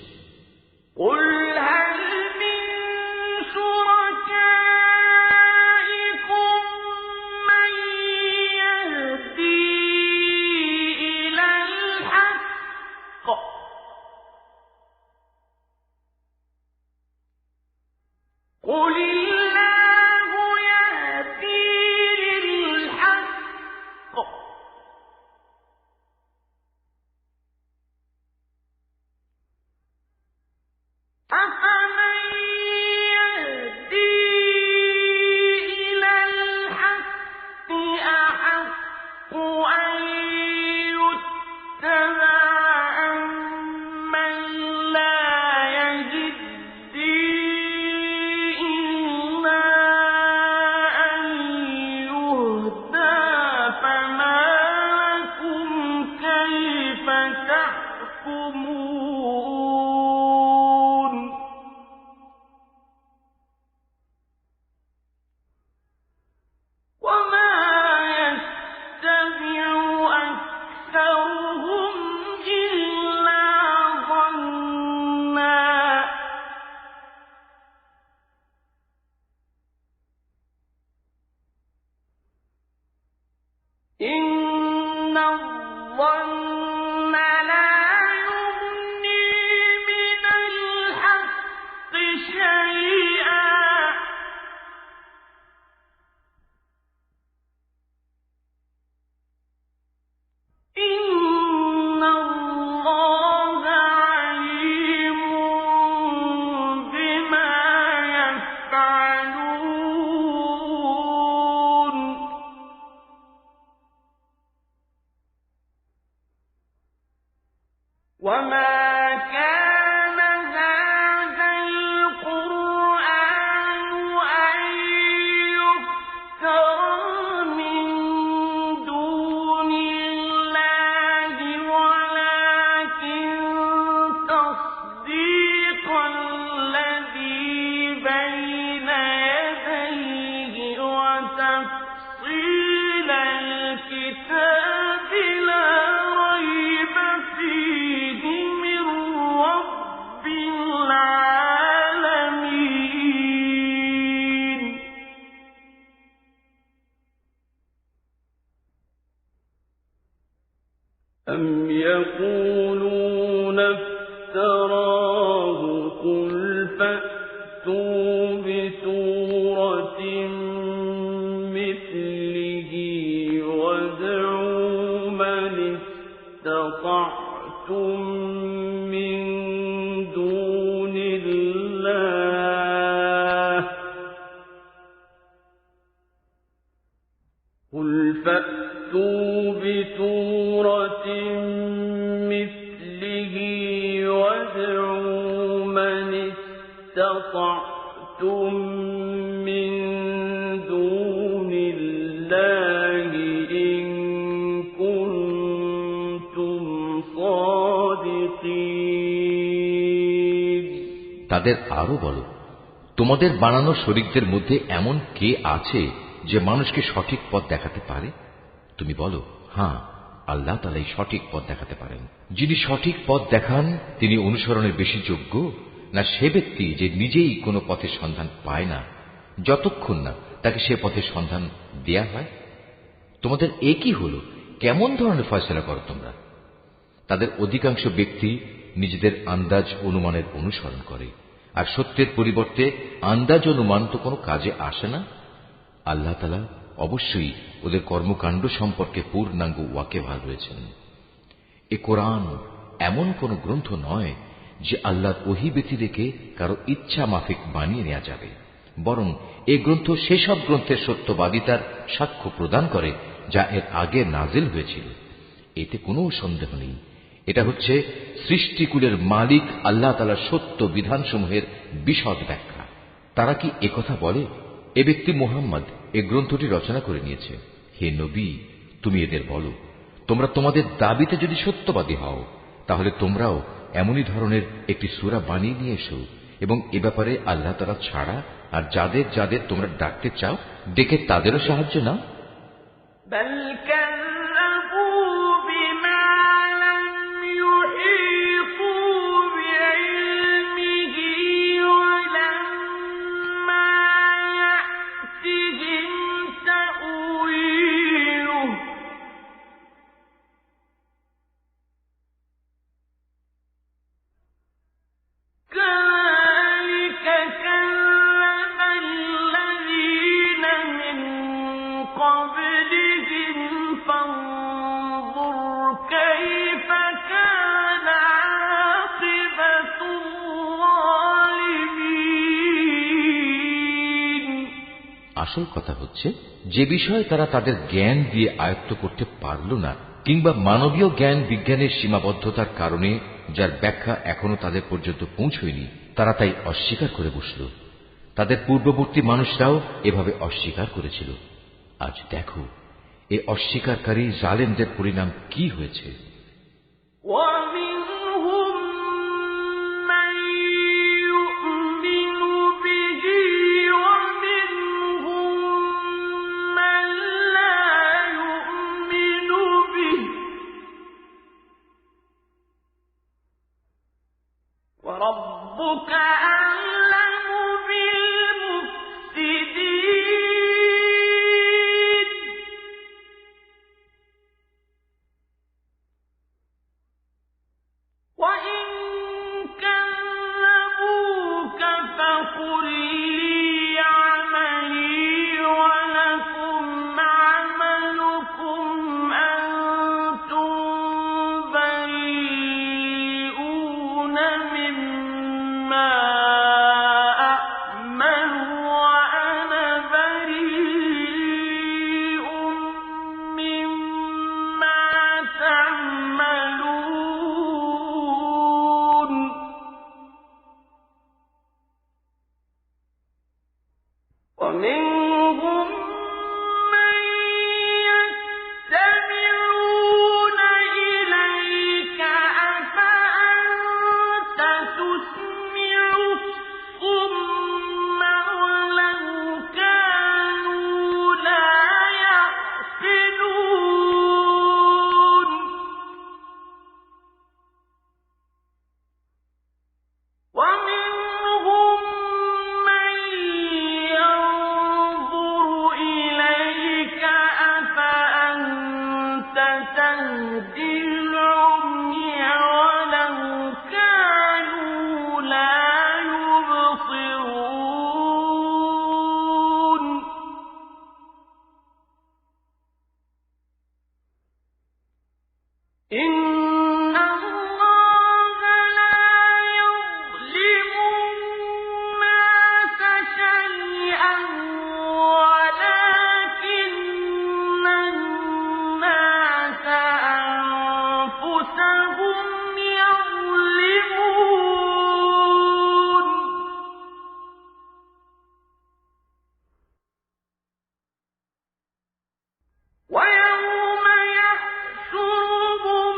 তাদের আরো বলো, তোমাদের বানানো শরীকদের মধ্যে এমন কে আছে যে মানুষকে সঠিক পথ দেখাতে পারে? তুমি বলো, হ্যাঁ, আল্লাহ তাআলাই সঠিক পথ দেখাতে পারেন। যিনি সঠিক পথ দেখান তিনি অনুসরণের বেশি যোগ্য না সে ব্যক্তি যে নিজেই কোনো পথের সন্ধান পায় না যতক্ষণ না তাকে সে পথের সন্ধান দেয়া হয়? তোমাদের একই হলো, কেমন ধরনের ফয়সালা করো তোমরা? তাদের অধিকাংশ ব্যক্তি নিজেদের আন্দাজ অনুমানের অনুসরণ করে, আর সত্যের পরিবর্তে আন্দাজ অনুমান তো কোনো কাজে আসে না। আল্লাহ তাআলা অবশ্যই ওদের কর্মকাণ্ড সম্পর্কে পূর্ণাঙ্গ ওয়াকিবহাল রয়েছেন। এ কোরআন এমন কোন গ্রন্থ নয় যে আল্লাহর ওহী ব্যতি রেখে কারো ইচ্ছা মাফিক বানিয়ে নেওয়া যাবে, বরং এ গ্রন্থ সেসব গ্রন্থের সত্যবাদিতার সাক্ষ্য প্রদান করে যা এর আগে নাজিল হয়েছিল। এতে কোনো সন্দেহ নেই, এটা হচ্ছে সৃষ্টিকুলের মালিক আল্লাহ তাআলার সত্য বিধানসমূহের বিশদ ব্যাখ্যা। তারা কি একথা বলে, এ ব্যক্তি মুহাম্মদ এ গ্রন্থটি রচনা করে নিয়েছে? হে নবী, তুমি এদের বলো, তোমরা তোমাদের দাবিতে যদি সত্যবাদী হও তাহলে তোমরাও এমনই ধরনের একটি সূরা বানিয়ে নিয়ে এসো, এবং এ ব্যাপারে আল্লাহ তাআলা ছাড়া আর যাদের যাদের তোমরা ডাকতে চাও ডেকে তাদেরও সাহায্য নাও। بل كذبوا بما আসল কথা হচ্ছে যে বিষয়ে তারা তাদের জ্ঞান দিয়ে আয়ত্ত করতে পারল না, কিংবা মানবীয় জ্ঞান বিজ্ঞানের সীমাবদ্ধতার কারণে যার ব্যাখ্যা এখনো তাদের পর্যন্ত পৌঁছয়নি, তারা তাই অস্বীকার করে বসল। তাদের পূর্ববর্তী মানুষরাও এভাবে অস্বীকার করেছিল। আজ দেখো এ অস্বীকারী জালেমদের পরিণাম কি হয়েছে। وربك أعلم بالمفسدين وإن كذبوك فقل لي عملي ولكم عملكم أنتم بريئون مما أعمل وأنا بريء مما تعملون ومنهم من يستمعون إليك أفأنت تسمع الصم ولو كانوا لا يعقلون ومنهم من ينظر إليك أفأنت تهدي العمي ولو كانوا لا يبصرون إن الله لا يظلم الناس شيئا ولكن الناس أنفسهم يظلمون ويوم يحشرهم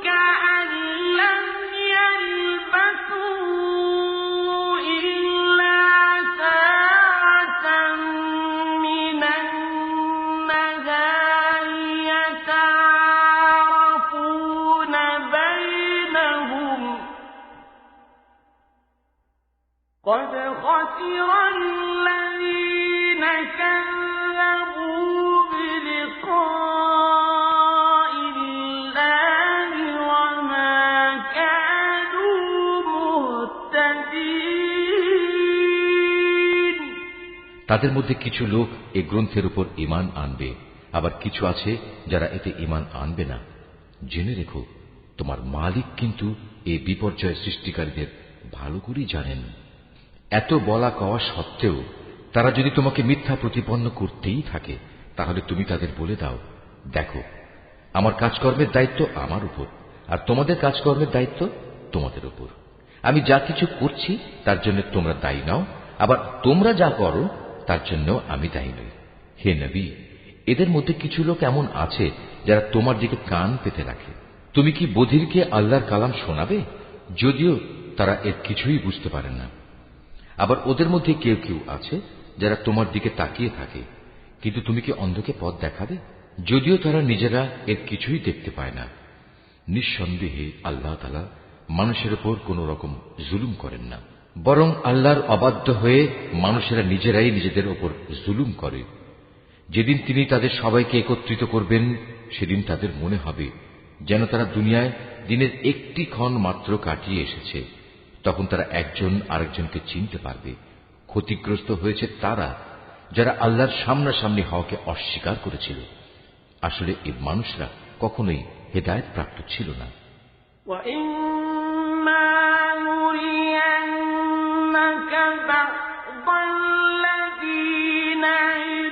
كأن لم يلبثوا إلا ساعة من النهار يتعارفون بينهم قد خسر الذين كذبوا بلقاء الله وما كانوا مهتدين তাদের মধ্যে কিছু লোক এই গ্রন্থের উপর ঈমান আনবে, আবার কিছু আছে যারা এতে ঈমান আনবে না। জেনে রেখো তোমার মালিক কিন্তু এই বিপর্যয় সৃষ্টিকারীদের ভালো করেই জানেন। এত বলা কওয়া সত্ত্বেও তারা যদি তোমাকে মিথ্যা প্রতিপন্ন করতেই থাকে, তাহলে তুমি তাদের বলে দাও, দেখো আমার কাজকর্মের দায়িত্ব আমার উপর, আর তোমাদের কাজকর্মের দায়িত্ব তোমাদের উপর। আমি যা কিছু করছি তার জন্য তোমরা দায়ী নাও, আবার তোমরা যা করো তার জন্য আমি দায়ী নই। হে নবী, এদের মধ্যে কিছু লোক এমন আছে যারা তোমার দিকে কান পেতে রাখে। তুমি কি বধিরকে আল্লাহর কালাম শোনাবে, যদিও তারা এর কিছুই বুঝতে পারে না? আবার ওদের মধ্যে কেউ কেউ আছে যারা তোমার দিকে তাকিয়ে থাকে, কিন্তু তুমি কি অন্ধকে পথ দেখাবে, যদিও তারা নিজেরা এর কিছুই দেখতে পায় না? নিঃসন্দেহে আল্লাহ তাআলা মানুষের উপর কোন রকম জুলুম করেন না, বরং আল্লাহর অবাধ্য হয়ে মানুষেরা নিজেরাই নিজেদের উপর জুলুম করে। যেদিন তিনি তাদের সবাইকে একত্রিত করবেন, সেদিন তাদের মনে হবে যেন তারা দুনিয়ায় দিনের একটি ক্ষণ মাত্র কাটিয়ে এসেছে। তখন তারা একজন আরেকজনকে চিনতে পারবে। ক্ষতিগ্রস্ত হয়েছে তারা যারা আল্লাহর সামনাসামনি হওয়াকে অস্বীকার করেছিল। আসলে এই মানুষরা কখনোই হেদায়েত প্রাপ্ত ছিল না। وَإِمَّا نُرِيَنَّكَ بَعْضَ الَّذِي نَعِدُهُمْ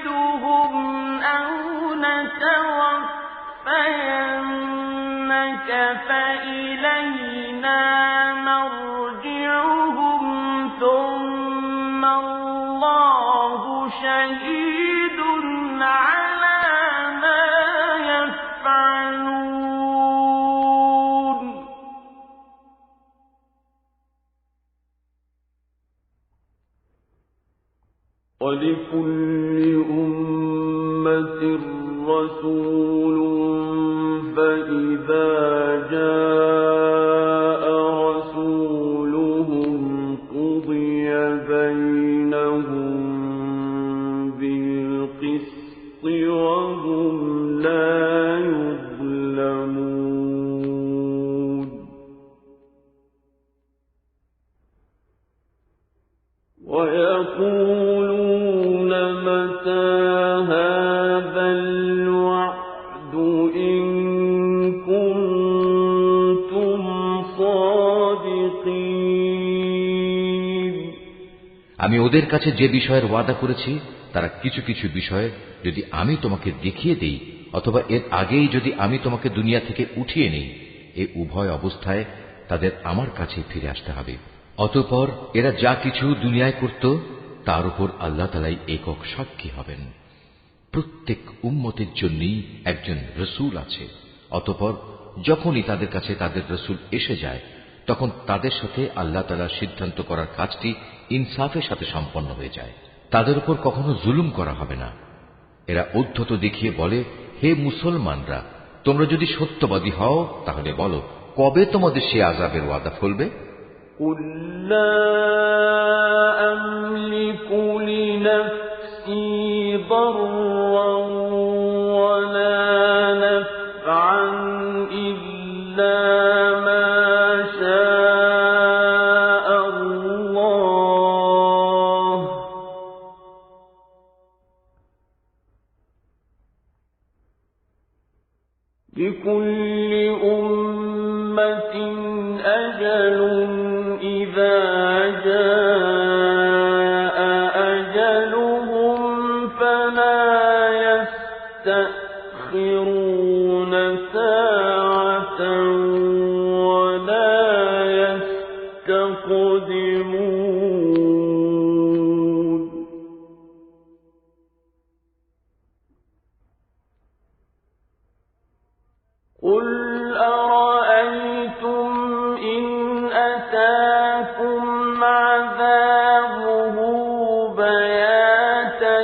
ولكل أمة رسول فإذا جاء رسولهم قضي بينهم بالقسط وهم لا يظلمون ويقولون متى هذا الوعد إن كنتم صادقين আমি ওদের কাছে যে বিষয়ের ওয়াদা করেছি তারা কিছু কিছু বিষয় যদি আমি তোমাকে দেখিয়ে দেই অথবা এর আগেই যদি আমি তোমাকে দুনিয়া থেকে উঠিয়ে নেই, এই উভয় অবস্থায় তাদের আমার কাছে ফিরে আসতে হবে। অতঃপর এরা যা কিছু দুনিয়ায় করত তার উপর আল্লাহ তাআলাই একক সাক্ষী হবেন। প্রত্যেক উম্মতের জন্যই একজন রসুল আছে। অতঃপর যখনই তাদের কাছে তাদের রসুল এসে যায় তখন তাদের সাথে আল্লাহ তাআলার সিদ্ধান্ত করার কাজটি ইনসাফের সাথে সম্পন্ন হয়ে যায়। তাদের উপর কখনো জুলুম করা হবে না। এরা ঔদ্ধত্য দেখিয়ে বলে, হে মুসলমানরা, তোমরা যদি সত্যবাদী হও তাহলে বলো, কবে তোমাদের সে আযাবের ওয়াদা ফলবে? قُل لَّا أَمْلِكُ لِنَفْسِي ضَرًّا وَلَا نَفْعًا إِلَّا مَا شَاءَ اللَّهُ ۗ لِكُلِّ أُمَّةٍ أَجَلٌ إِذَا جَاءَ أَجَلُهُمْ فَلَا يَسْتَأْخِرُونَ سَاعَةً وَلَا يَسْتَقْدِمُونَ قُلْ أَرَأَيْتُمْ إِنْ أَتَاكُمْ عَذَابُهُ بَيَاتًا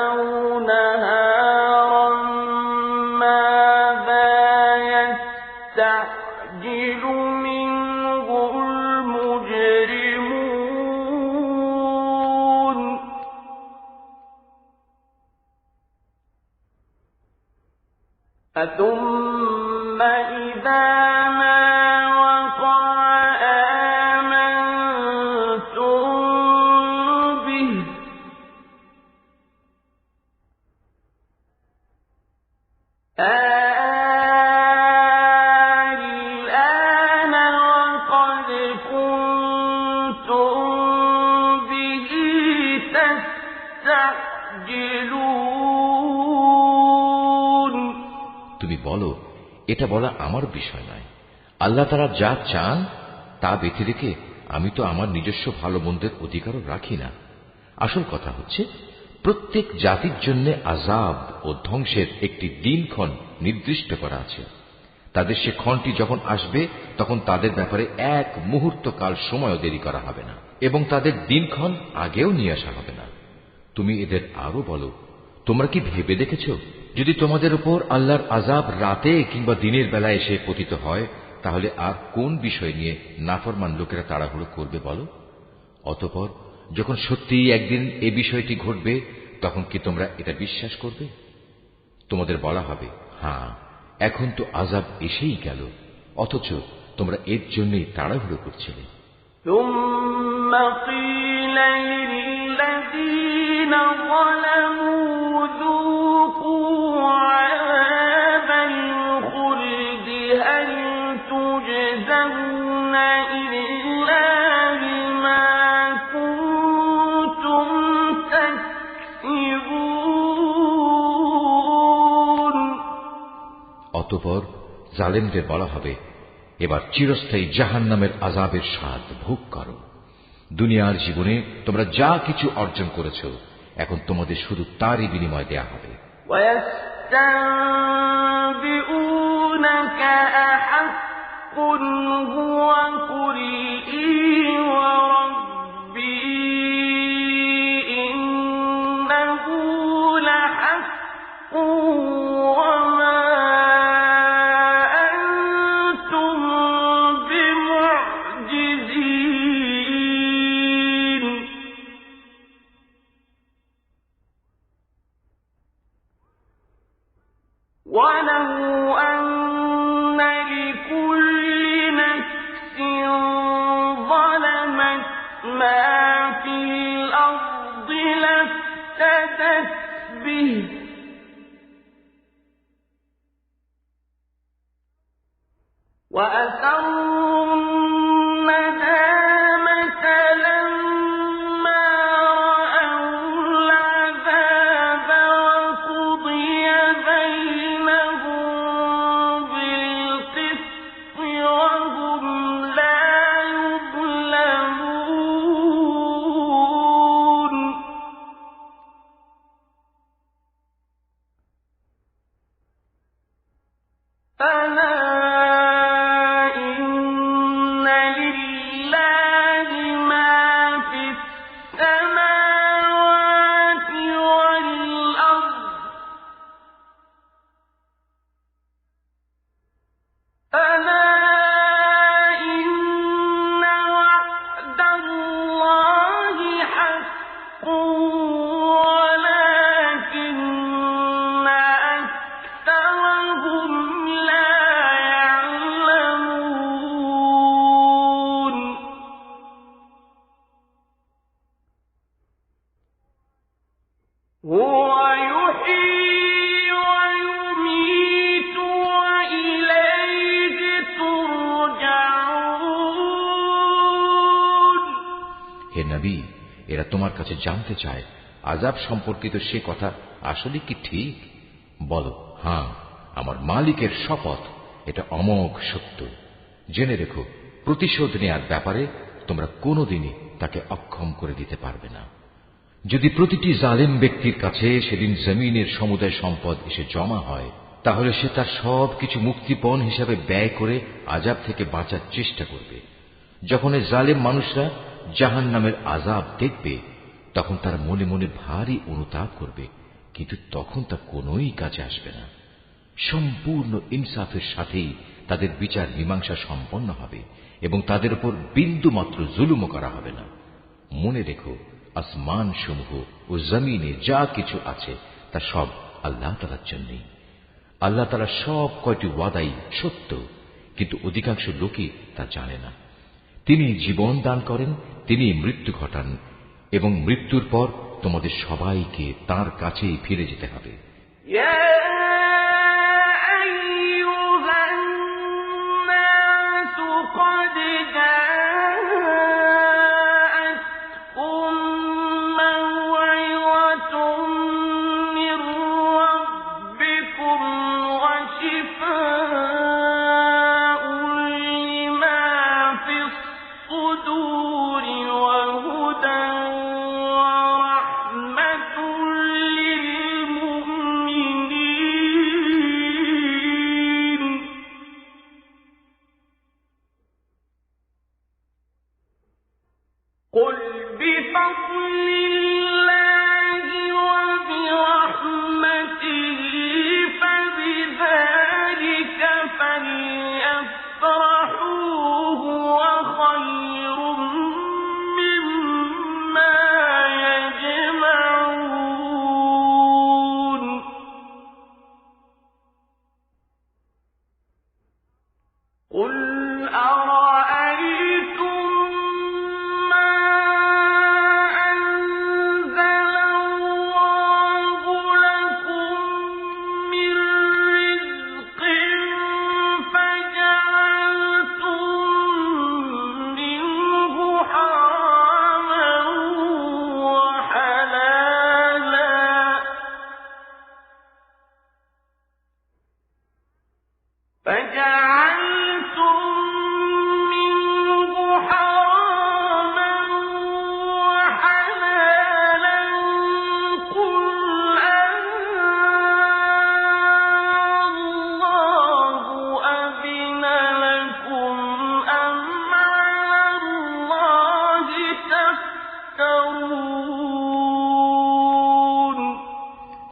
أَوْ نَهَارًا مَاذَا يَسْتَعْجِلُ مِنْهُ الْمُجْرِمُونَ ثُمَّ إِذَا مَا وَقَعَ آمَنتُم بِهِ الْآنَ وَقَدْ كُنتُم بِهِ تَسْتَعْجِلُونَ তুমি বলো, এটা বলা আমার বিষয় নয়। আল্লাহ তাআলা যা চান তা ব্যতি রেখে আমি তো আমার নিজস্ব ভালো মন্দের অধিকারও রাখি না। আসল কথা হচ্ছে, প্রত্যেক জাতির জন্য আযাব ও ধ্বংসের একটি দিনক্ষণ নির্দিষ্ট করা আছে। তাদের সে ক্ষণটি যখন আসবে তখন তাদের ব্যাপারে এক মুহূর্ত কাল সময়ও দেরি করা হবে না এবং তাদের দিনক্ষণ আগেও নিয়ে আসা হবে না। তুমি এদের আরো বলো, তোমরা কি ভেবে দেখেছ, যদি তোমাদের উপর আল্লাহর আযাব রাতে কিংবা দিনের বেলায় এসে পতিত হয় তাহলে আর কোন বিষয় নিয়ে নাফরমান লোকেরা তাড়াহুড়ো করবে বলো? অতঃপর যখন সত্যিই একদিন এই বিষয়টি ঘটবে তখন কি তোমরা এটা বিশ্বাস করবে? তোমাদের বলা হবে, হ্যাঁ, এখন তো আযাব এসেই গেল, অথচ তোমরা এর জন্যই তাড়াহুড়ো করছিলে। ثُمَّ قِيلَ لِلَّذِينَ ظَلَمُوا ذُوقُوا عَذَابَ الْخُلْدِ هَلْ تُجْزَوْنَ إِلَّا بِمَا كُنتُمْ تَكْسِبُونَ অতঃপর জালেমদের বলা হবে, এবার চিরস্থায়ী জাহান্নামের আযাবের স্বাদ ভোগ করো। দুনিয়ার জীবনে তোমরা যা কিছু অর্জন করেছ এখন তোমাদের শুধু তারই বিনিময় দেয়া হবে। وَيَسْتَنبِئُونَكَ أَحَقٌّ هُوَ قُلْ إِي وَرَبِّي إِنَّهُ وما أنتم بمعجزين ولو أن لكل نفس ظلمت ما في الأرض لافتدت به وأسروا الندامة لما رأوا العذاب وقضي بينهم بالقسط وهم لا يظلمون ألا হে নবী, এরা তোমার কাছে জানতে চায় আযাব সম্পর্কিত সে কথা আসলে কি ঠিক? বলো, হ্যাঁ, আমার মালিকের শপথ, এটা অমোঘ সত্য। জেনে রেখো, প্রতিশোধ নেয়ার ব্যাপারে তোমরা কোনোদিনই তাকে অক্ষম করে দিতে পারবে না। যদি প্রতিটি জালেম ব্যক্তির কাছে সেদিন জমিনের সমুদায় সম্পদ এসে জমা হয়, তাহলে সে তার সবকিছু মুক্তিপণ হিসাবে ব্যয় করে আযাব থেকে বাঁচার চেষ্টা করবে। যখন এই জালেম মানুষরা জাহান্নামের আযাব দেখবে, তখন তারা মনে মনে ভারী অনুতাপ করবে, কিন্তু তখন তা কোনোই কাজে আসবে না। সম্পূর্ণ ইনসাফের সাথেই তাদের বিচার মীমাংসা সম্পন্ন হবে এবং তাদের উপর বিন্দু মাত্র জুলুমও করা হবে না। মনে রেখো, আসমান সমূহ ও জমিনে যা কিছু আছে তা সব আল্লাহ তাআলার জন্যই। আল্লাহ তাআলা সব কয়টি ওয়াদাই সত্য, কিন্তু অধিকাংশ লোকই তা জানে না। তিনি জীবন দান করেন, তিনি মৃত্যু ঘটান, এবং মৃত্যুর পর তোমাদের সবাইকে তাঁর কাছেই ফিরে যেতে হবে।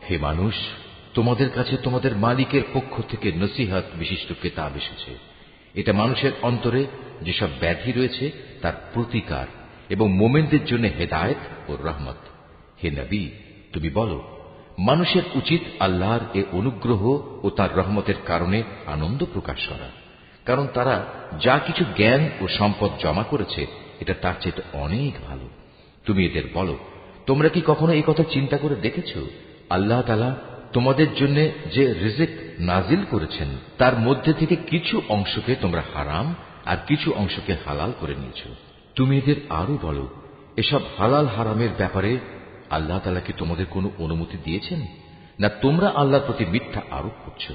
হে মানুষ, তোমাদের কাছে তোমাদের মালিকের পক্ষ থেকে নসিহত বিশিষ্ট কিতাব এসেছে। এটা মানুষের অন্তরে যেসব ব্যাধি রয়েছে তার প্রতিকার এবং মোমেনদের জন্য হেদায়েত ও রহমত। হে নবী, তুমি বলো, মানুষের উচিত আল্লাহর এ অনুগ্রহ ও তার রহমতের কারণে আনন্দ প্রকাশ করা, কারণ তারা যা কিছু জ্ঞান ও সম্পদ জমা করেছে এটা তার চেয়ে অনেক ভালো। তুমি এদের বলো, তোমরা কি কখনো এই কথা চিন্তা করে দেখেছ, আল্লাহ তাআলা তোমাদের জন্য যে রিজিক নাজিল করেছেন তার মধ্যে থেকে কিছু অংশকে তোমরা হারাম আর কিছু অংশকে হালাল করে নিয়েছ। তুমি এদের আরো বলো, এসব হালাল হারামের ব্যাপারে আল্লাহ তাআলা কি তোমাদের কোনো অনুমতি দিয়েছেন, না তোমরা আল্লাহর প্রতি মিথ্যা আরোপ করছো?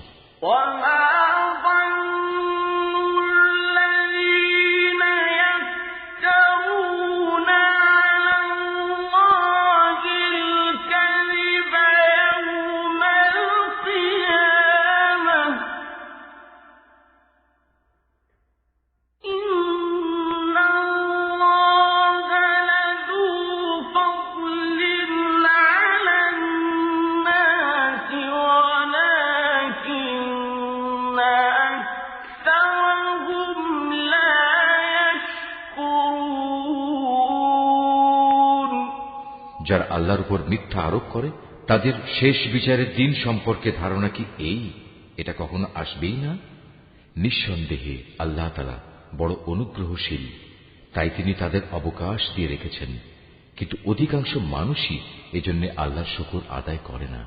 যারা আল্লাহর উপর মিথ্যা আরোপ করে তাদের শেষ বিচারের দিন সম্পর্কে ধারণা কি এই, এটা কখনো আসবেই না? নিঃসন্দেহে আল্লাহ তাআলা বড় অনুগ্রহশীল, তাই তিনি তাদের অবকাশ দিয়ে রেখেছেন, কিন্তু অধিকাংশ মানুষই এজন্য আল্লাহর শুকর আদায় করে না।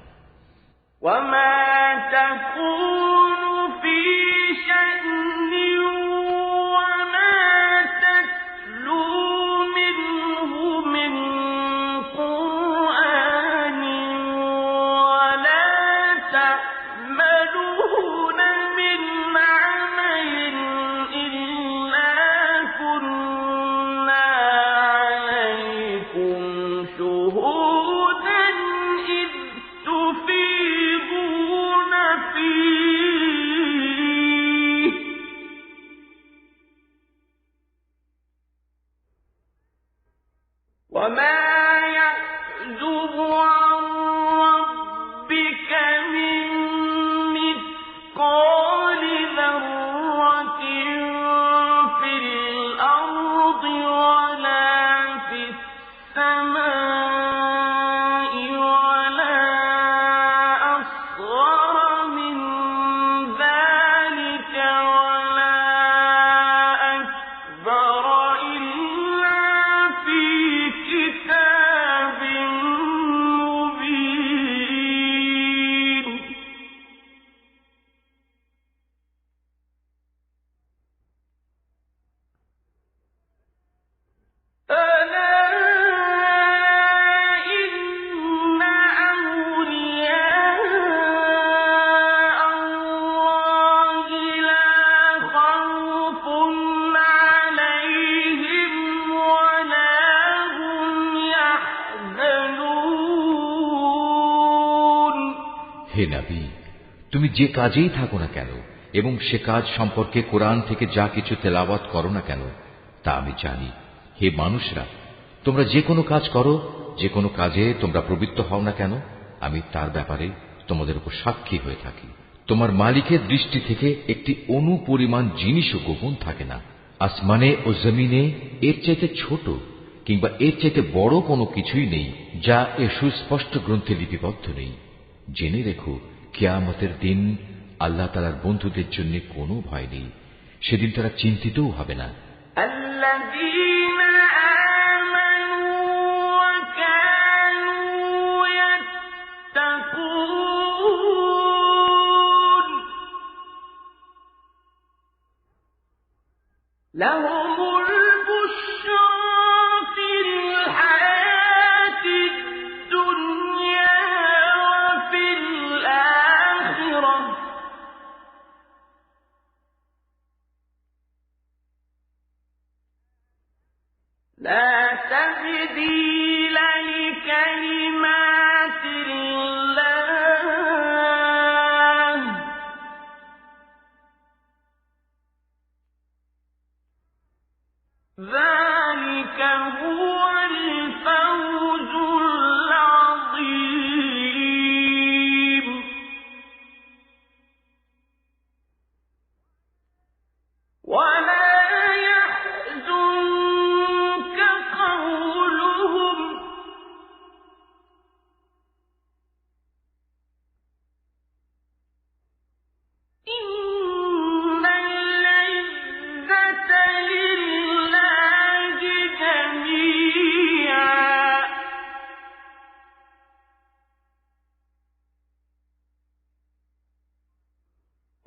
হে নবী, তুমি যে কাজেই থাকো না কেন এবং সে কাজ সম্পর্কে কোরআন থেকে যা কিছু তেলাওয়াত করো না কেন তা আমি জানি। হে মানুষরা, তোমরা যে কোনো কাজ করো, যে কোনো কাজে তোমরা প্রবৃত্ত হও না কেন, আমি তার ব্যাপারে তোমাদের উপর সাক্ষী হয়ে থাকি। তোমার মালিকের দৃষ্টি থেকে একটি অণু পরিমাণ জিনিসও গোপন থাকে না। আসমানে ও জমিনে এর চাইতে ছোট কিংবা এর চাইতে বড় কোনো কিছুই নেই যা এ সুস্পষ্ট গ্রন্থে লিপিবদ্ধ নেই। জেনে রেখো, কিয়ামতের দিন আল্লাহ তাআলার বন্ধুদের জন্য কোনো ভয় নেই, সেদিন তারা চিন্তিতও হবে না। لا تبديل لكلمات الله ذلك هو الفوز العظيم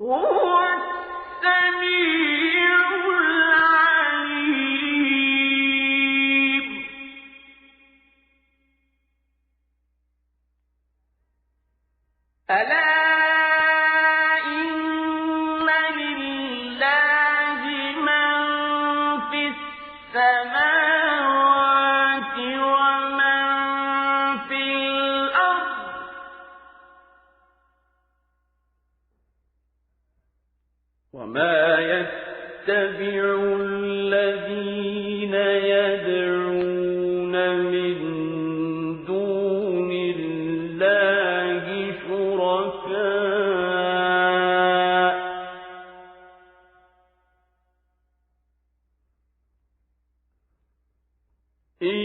هُوَ السَّمِيعُ الْعَلِيمُ أَلَا إِنَّ لِلَّهِ مَن فِي السَّمَاوَاتِ وَمَن فِي الْأَرْضِ وَمَا يَتَّبِعُ الَّذِينَ يَدْعُونَ مِن دُونِ اللَّهِ شُرَكَاءَ إِن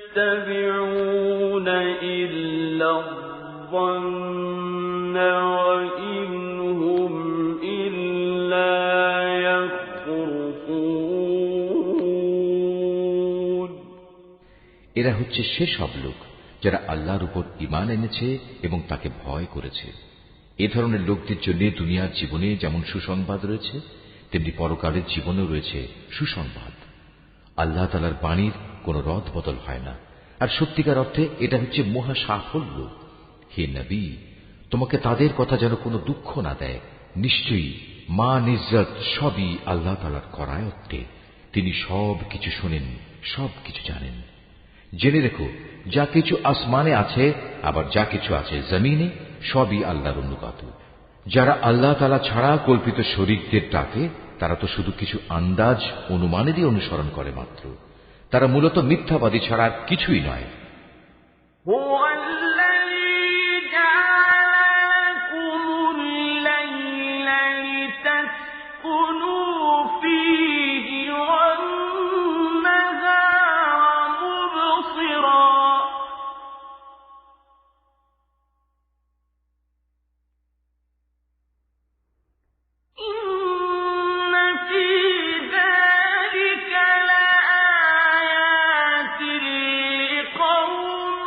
يَتَّبِعُونَ إِلَّا الظَّنَّ وَإِنْ هُمْ إِلَّا يَخْرُصُونَ এরা হচ্ছে সেসব লোক যারা আল্লাহর উপর ঈমান এনেছে এবং তাকে ভয় করেছে। এ ধরনের লোকদের জন্য দুনিয়ার জীবনে যেমন সুসংবাদ রয়েছে, তেমনি পরকালের জীবনেও রয়েছে সুসংবাদ। আল্লাহ তাআলার বাণীর কোনো রদ বদল হয় না, আর সত্যিকার অর্থে এটা হচ্ছে মহা সাফল্য। হে নবী, তোমাকে তাদের কথা যেন কোনো দুঃখ না দেয়। নিশ্চয়ই মান ইজ্জত সবই আল্লাহ তাআলার করায়ত্তে। তিনি সব কিছু শোনেন, সব কিছু জানেন। জেনে রেখো, যা কিছু আসমানে আছে আবার যা কিছু আছে জমিনে, সবই আল্লাহর অনুগত। যারা আল্লাহ তাআলা ছাড়া কল্পিত শরীকদের ডাকে, তারা তো শুধু কিছু আন্দাজ অনুমানেরই অনুসরণ করে মাত্র। তারা মূলত মিথ্যাবাদী ছাড়া আর কিছুই নয়। هُوَ الَّذِي جَعَلَ لَكُمُ اللَّيْلَ لِتَسْكُنُوا فِيهِ وَالنَّهَارَ مُبْصِرًا إِنَّ فِي ذَلِكَ لَآيَاتٍ لِقَوْمٍ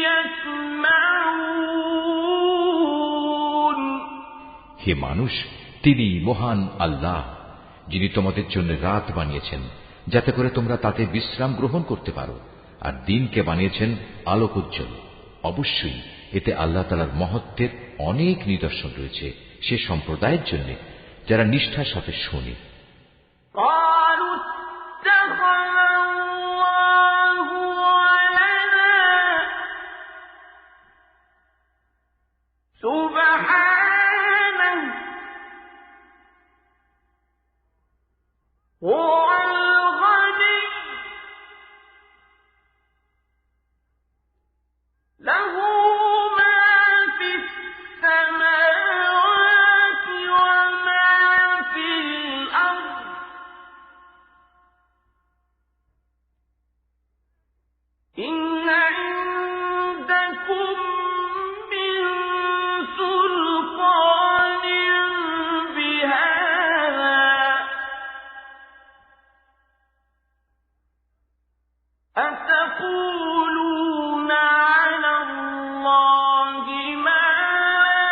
يَسْمَعُونَ হে মানুষ, তিনি মহান আল্লাহ, যিনি তোমাদের জন্য রাত বানিয়েছেন যাতে করে তোমরা তাতে বিশ্রাম গ্রহণ করতে পারো, আর দিনকে বানিয়েছেন আলোকোজ্জ্বল। অবশ্যই এতে আল্লাহ তাআলার মহত্বের অনেক নিদর্শন রয়েছে সে সম্প্রদায়ের জন্য যারা নিষ্ঠার সাথে শোনে। قَالُوا اتَّخَذَ اللَّهُ وَلَدًا سُبْحَانَهُ هُوَ الْغَنِيُّ لَهُ مَا فِي السَّمَاوَاتِ وَمَا فِي الْأَرْضِ إِنْ عِندَكُم مِّن سُلْطَانٍ بِهَٰذَا أَتَقُولُونَ عَلَى اللَّهِ مَا لَا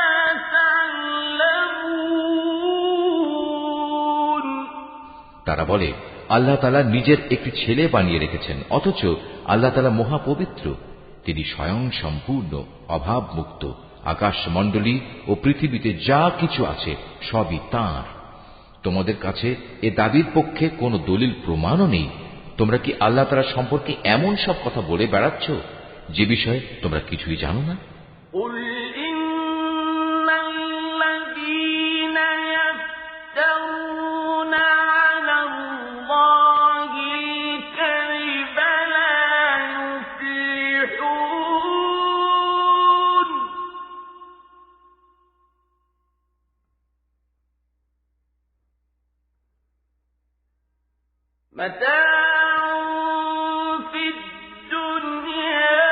تَعْلَمُونَ তারা বলে, আল্লাহ তাআলা নিজের একটি ছেলে বানিয়ে রেখেছেন, অথচ আল্লাহ তাআলা মহাপবিত্র। তিনি স্বয়ং সম্পূর্ণ অভাবমুক্ত। আকাশমণ্ডলী ও পৃথিবীতে যা কিছু আছে সবই তাঁর। তোমাদের কাছে এ দাবির পক্ষে কোনো দলিল প্রমাণও নেই। তোমরা কি আল্লাহ তাআলা সম্পর্কে এমন সব কথা বলে বেড়াচ্ছ যে বিষয়ে তোমরা কিছুই জানো না? قُلْ إِنَّ الَّذِينَ يَفْتَرُونَ عَلَى اللَّهِ الْكَذِبَ لَا يُفْلِحُونَ مَتَاعٌ فِي الدُّنْيَا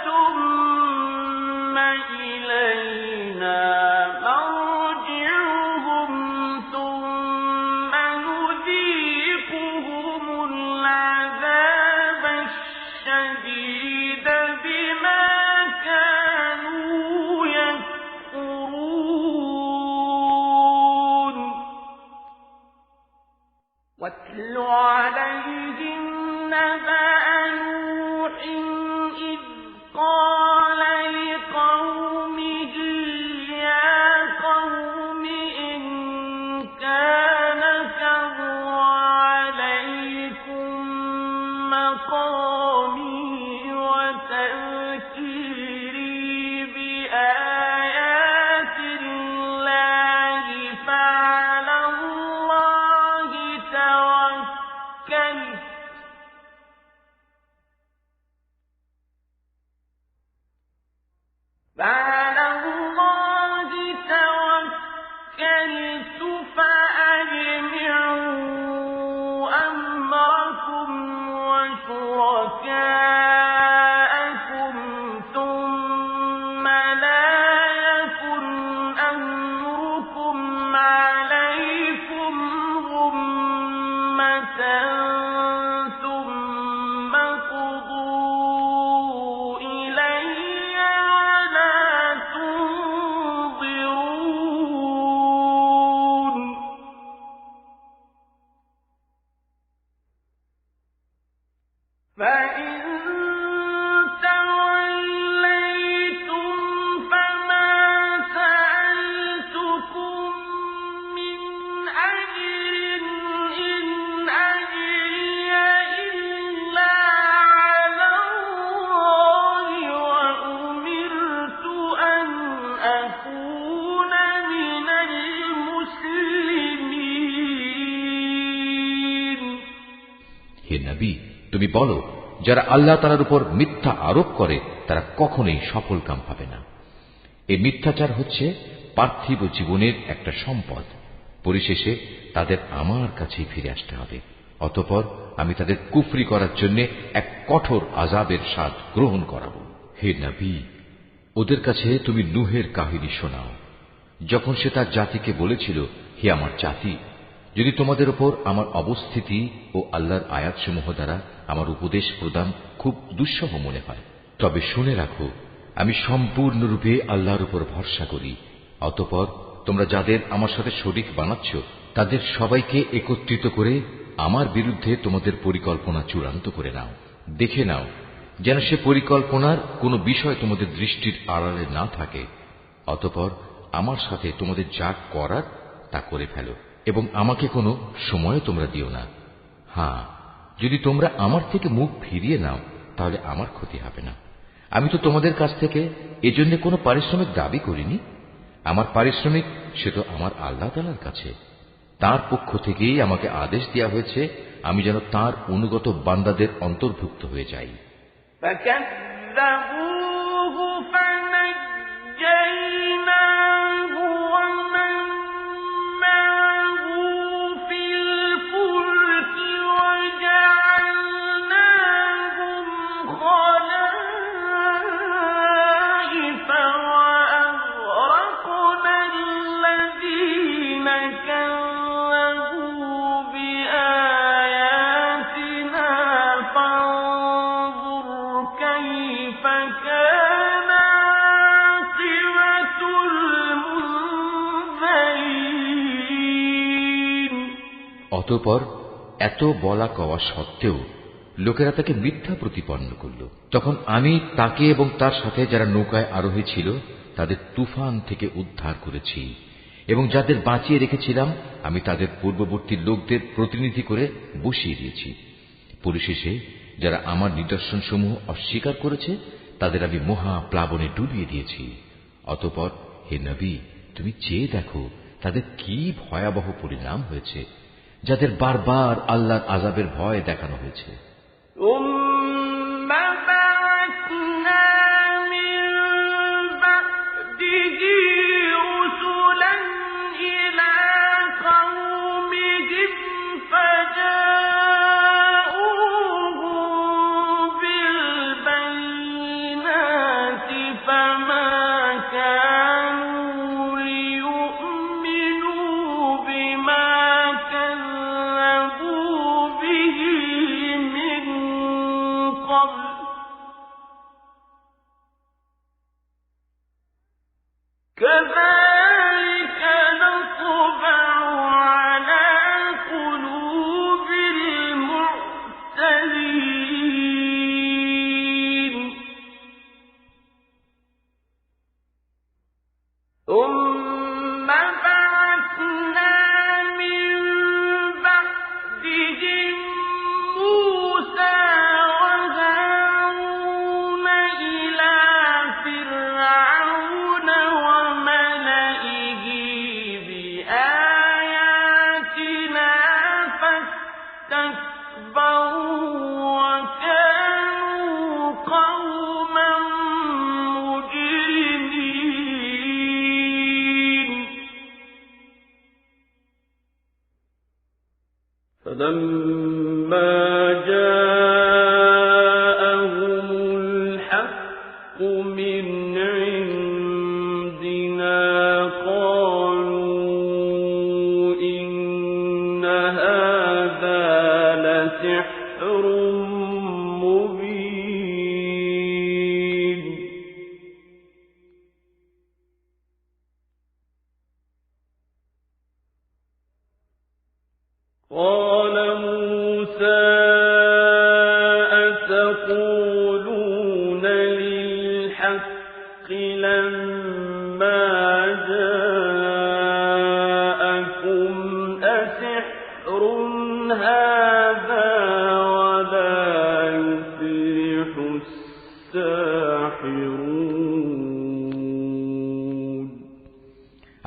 ثُمَّ إِلَيْنَا مَرْجِعُهُمْ ثُمَّ نُذِيقُهُمُ الْعَذَابَ الشَّدِيدَ بِمَا كَانُوا يَكْفُرُونَ فعلى الله توكلت فأجمعوا أمركم وشركاءكم ثم لا يكن أمركم عليكم غمة ثم قضوا إلي ولا تنظرون فإن توليتم فما سألتكم من أجر إن أجري إلا على الله وأمرت أن أكون من المسلمين হে নবী, তুমি বলো, যারা আল্লাহ তাআলার উপর মিথ্যা আরোপ করে তারা কখনোই সফল কাম পাবে না। এই মিথ্যাচার হচ্ছে পার্থিব জীবনের একটা সম্পদ। পরিশেষে তাদের আমার কাছেই ফিরে আসতে হবে। অতঃপর আমি তাদের কুফরি করার জন্য এক কঠোর আযাবের স্বাদ গ্রহণ করাবো। হে নবী, ওদের কাছে তুমি নূহের কাহিনী শোনাও, যখন সে তার জাতিকে বলেছিল, হে আমার জাতি, যদি তোমাদের উপর আমার অবস্থিতি ও আল্লাহর আয়াতসমূহ দ্বারা আমার উপদেশ প্রদান খুব দুঃসহ মনে হয়, তবে শুনে রাখো, আমি সম্পূর্ণরূপে আল্লাহর উপর ভরসা করি। অতঃপর তোমরা যাদের আমার সাথে শরীক বানাচ্ছ তাদের সবাইকে একত্রিত করে আমার বিরুদ্ধে তোমাদের পরিকল্পনা চূড়ান্ত করে নাও। দেখে নাও যেন সে পরিকল্পনার কোনো বিষয় তোমাদের দৃষ্টির আড়ালে না থাকে। অতঃপর আমার সাথে তোমাদের যা করার তা করে ফেলো এবং আমাকে কোনো সময় তোমরা দিও না। হ্যাঁ, যদি তোমরা আমার থেকে মুখ ফিরিয়ে নাও তাহলে আমার ক্ষতি হবে না। আমি তো তোমাদের কাছ থেকে এজন্য কোনো পারিশ্রমিক দাবি করিনি। আমার পারিশ্রমিক সে তো আমার আল্লাহ তাআলার কাছে। তার পক্ষ থেকেই আমাকে আদেশ দেওয়া হয়েছে আমি যেন তার অনুগত বান্দাদের অন্তর্ভুক্ত হয়ে যাই। فكذبوه فنجيناه ومن معه في الفلك وجعلناهم خلائف وأغرقنا الذين كذبوا بآياتنا فانظر كيف كان عاقبة المنذرين। অতঃপর এত বলা কওয়া সত্ত্বেও লোকেরা তাকে মিথ্যা প্রতিপন্ন করল। তখন আমি তাকে এবং তার সাথে যারা নৌকায় আরোহী ছিল তাদের তুফান থেকে উদ্ধার করেছি এবং যাদের বাঁচিয়ে রেখেছিলাম আমি তাদের পূর্ববর্তী লোকদের প্রতিনিধি করে বসিয়ে দিয়েছি। পরিশেষে যারা আমার নিদর্শনসমূহ অস্বীকার করেছে তাদের আমি মহা প্লাবনে ডুবিয়ে দিয়েছি। অতঃপর হে নবী, তুমি চেয়ে দেখো তাদের কি ভয়াবহ পরিণাম হয়েছে, যাদের বারবার আল্লাহর আযাবের ভয় দেখানো হয়েছে। ثم بعثنا من بعده رسلا إلى قومهم فجاءوهم بالبينات فما كانوا ليؤمنوا بما كذبوا به من قبل كذلك نطبع على قلوب المعتدين ثم بعثنا من بعدهم موسى وهارون إلى فرعون وملئه بآياتنا فاستكبروا وكانوا قوما مجرمين فلما جاءهم الحق من عندنا قالوا إن هذا لسحر مبين قال موسى أتقولون للحق لما جاءكم أسحر هذا ولا يفلح الساحرون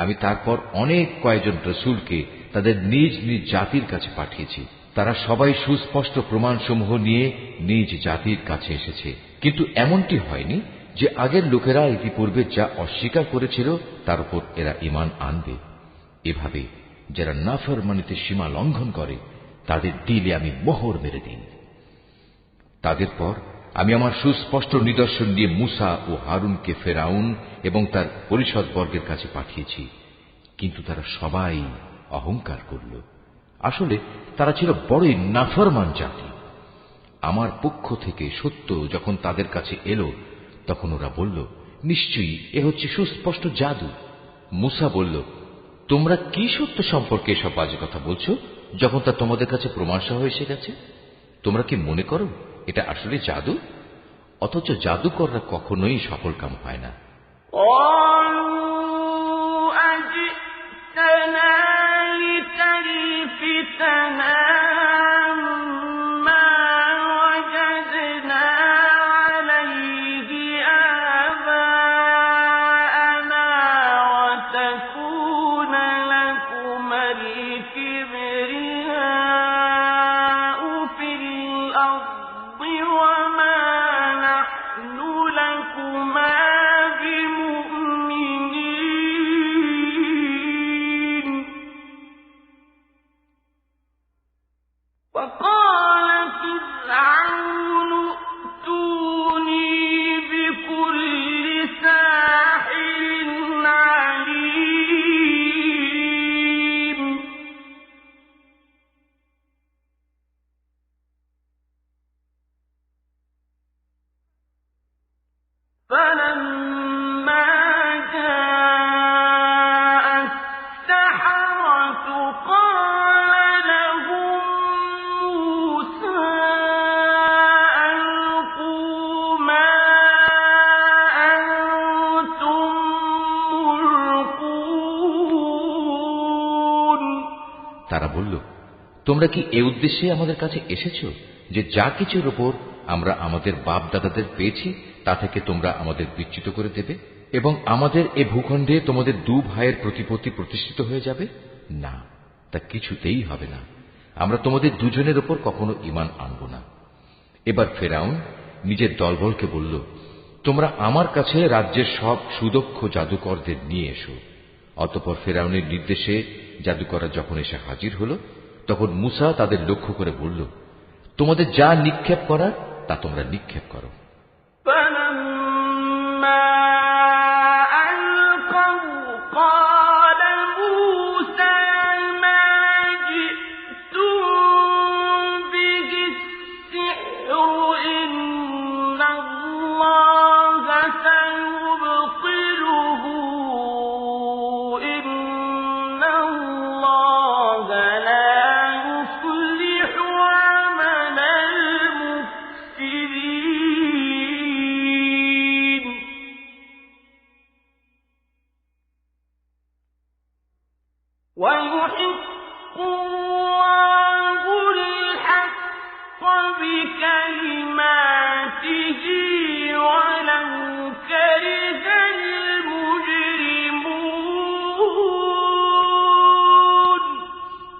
আমি তারপর অনেক কয়েকজন রসূলকে তাদের নিজ নিজ জাতির কাছে পাঠিয়েছি। তারা সবাই সুস্পষ্ট প্রমাণসমূহ নিয়ে নিজ জাতির কাছে এসেছে, কিন্তু এমনটি হয়নি যে আগের লোকেরা ইতিপূর্বে যা অস্বীকার করেছিল তার উপর এরা ঈমান আনবে। এভাবে যারা নাফরমানিতে সীমা লঙ্ঘন করে তাদের দিলে আমি মোহর মেরে দিই। তাদের পর আমি আমার সুস্পষ্ট নিদর্শন নিয়ে মুসা ও হারুনকে ফেরাউন এবং তার পরিষদবর্গের কাছে পাঠিয়েছি, কিন্তু তারা সবাই অহংকার করল। আসলে তারা ছিল বড়ই নাফরমান জাতি। আমার পক্ষ থেকে সত্য যখন তাদের কাছে এলো তখন ওরা বলল, নিশ্চয়ই এ হচ্ছে সুস্পষ্ট জাদু। মুসা বলল, তোমরা কি সত্য সম্পর্কে এসব বাজে কথা বলছো যখন তা তোমাদের কাছে প্রমাণ সহ এসে গেছে? তোমরা কি মনে করো এটা আসলে জাদু? অথচ জাদুকররা কখনোই সফল কাম হয় না। তারা বলল, তোমরা কি এ উদ্দেশ্যে আমাদের কাছে এসেছো যে যা কিছুর উপর আমরা আমাদের বাপ দাদাদের পেয়েছি তা থেকে তোমরা আমাদের বিচ্যুত করে দেবে এবং আমাদের এ ভূখণ্ডে তোমাদের দু ভাইয়ের প্রতিপত্তি প্রতিষ্ঠিত হয়ে যাবে? না, তা কিছুতেই হবে না। আমরা তোমাদের দুজনের উপর কখনো ঈমান আনব না। এবার ফেরাউন নিজের দলবলকে বলল, তোমরা আমার কাছে রাজ্যের সব সুদক্ষ জাদুকরদের নিয়ে এসো। অতঃপর ফেরাউনের নির্দেশে জাদুকররা যখন এসে হাজির হল তখন মুসা তাদের লক্ষ্য করে বলল, তোমাদের যা নিক্ষেপ করার তা তোমরা নিক্ষেপ করো।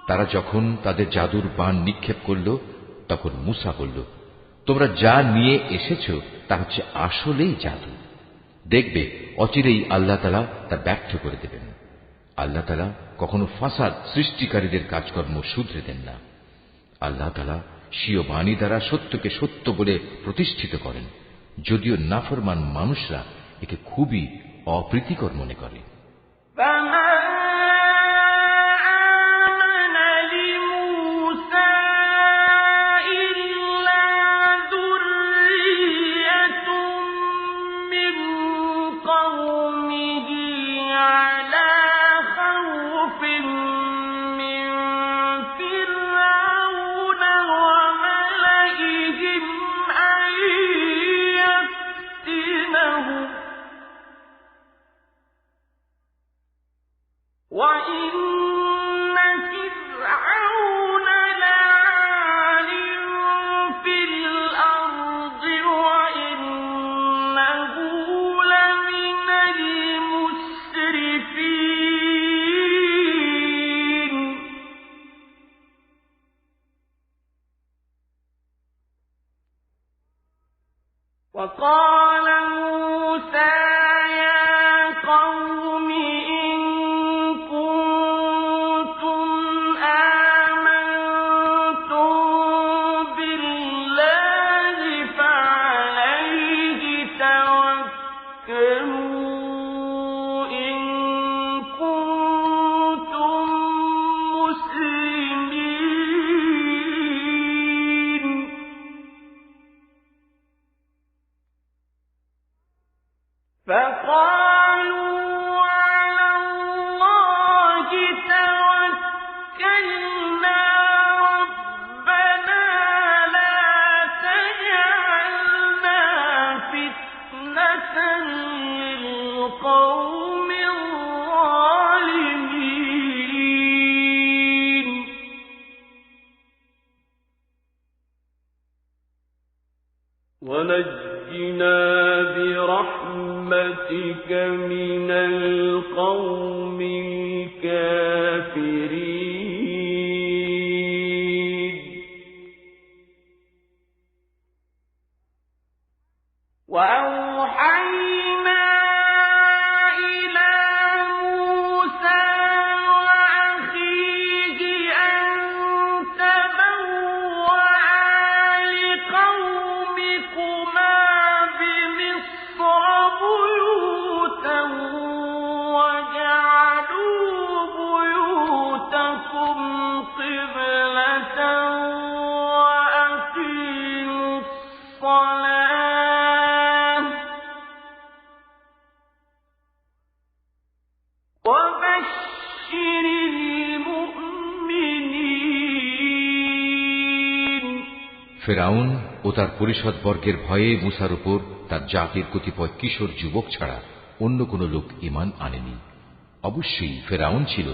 তারা যখন তাদের জাদুর বাণ নিক্ষেপ করল তখন মুসা বলল, তোমরা যা নিয়ে এসেছ তা হচ্ছে আসলেই জাদু। দেখবে অচিরেই আল্লাহ তাআলা তা ব্যর্থ করে দেবেন। আল্লাহ তাআলা কখনো ফাসাদ সৃষ্টিকারীদের কাজকর্ম শুধরে দেন না। আল্লাহ তাআলা স্বীয় বাণী দ্বারা সত্যকে সত্য বলে প্রতিষ্ঠিত করেন, যদিও নাফরমান মানুষরা একে খুবই অপ্রীতিকর মনে করে। وقال موسى يا قوم إن كنتم آمنتم بالله فعليه توكلوا إن كنتم مسلمين فقالوا على الله توكلنا ربنا لا تجعلنا فتنة للقوم الظالمين ونجنا برحمتك من القوم الكافرين وأوحينا إلى موسى وأخيه أن تبوأ لقومكما بمصر بيوتا وجعلوا بيوتكم قبلة وأقيموا الصلاة وبشر المؤمنين ফেরাউন ও তার পরিষদ বর্গের ভয়ে মুসার উপর তার জাতির কতিপয় কিশোর যুবক ছাড়া অন্য কোনো লোক ঈমান আনেনি। অবশ্যই ফেরাউন ছিল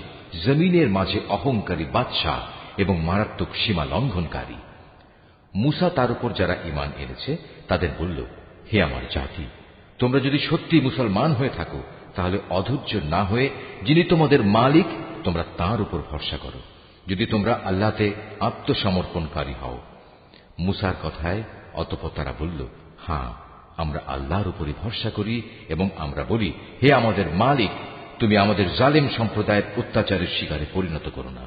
জমিনের মাঝে অহংকারী বাদশাহ এবং মারাত্মক সীমা লঙ্ঘনকারী। মুসা তার উপর যারা ঈমান এনেছে তাদের বলল, হে আমার জাতি, তোমরা যদি সত্যি মুসলমান হয়ে থাকো তাহলে অধৈর্য না হয়ে যিনি তোমাদের মালিক তোমরা তাঁর উপর ভরসা করো, যদি তোমরা আল্লাহতে আত্মসমর্পণকারী হও। মুসার কথায় অতঃপর তারা বলল, হ্যাঁ, আমরা আল্লাহর উপরই ভরসা করি এবং আমরা বলি, হে আমাদের মালিক, তুমি আমাদের জালেম সম্প্রদায়ের অত্যাচারের শিকারে পরিণত করো না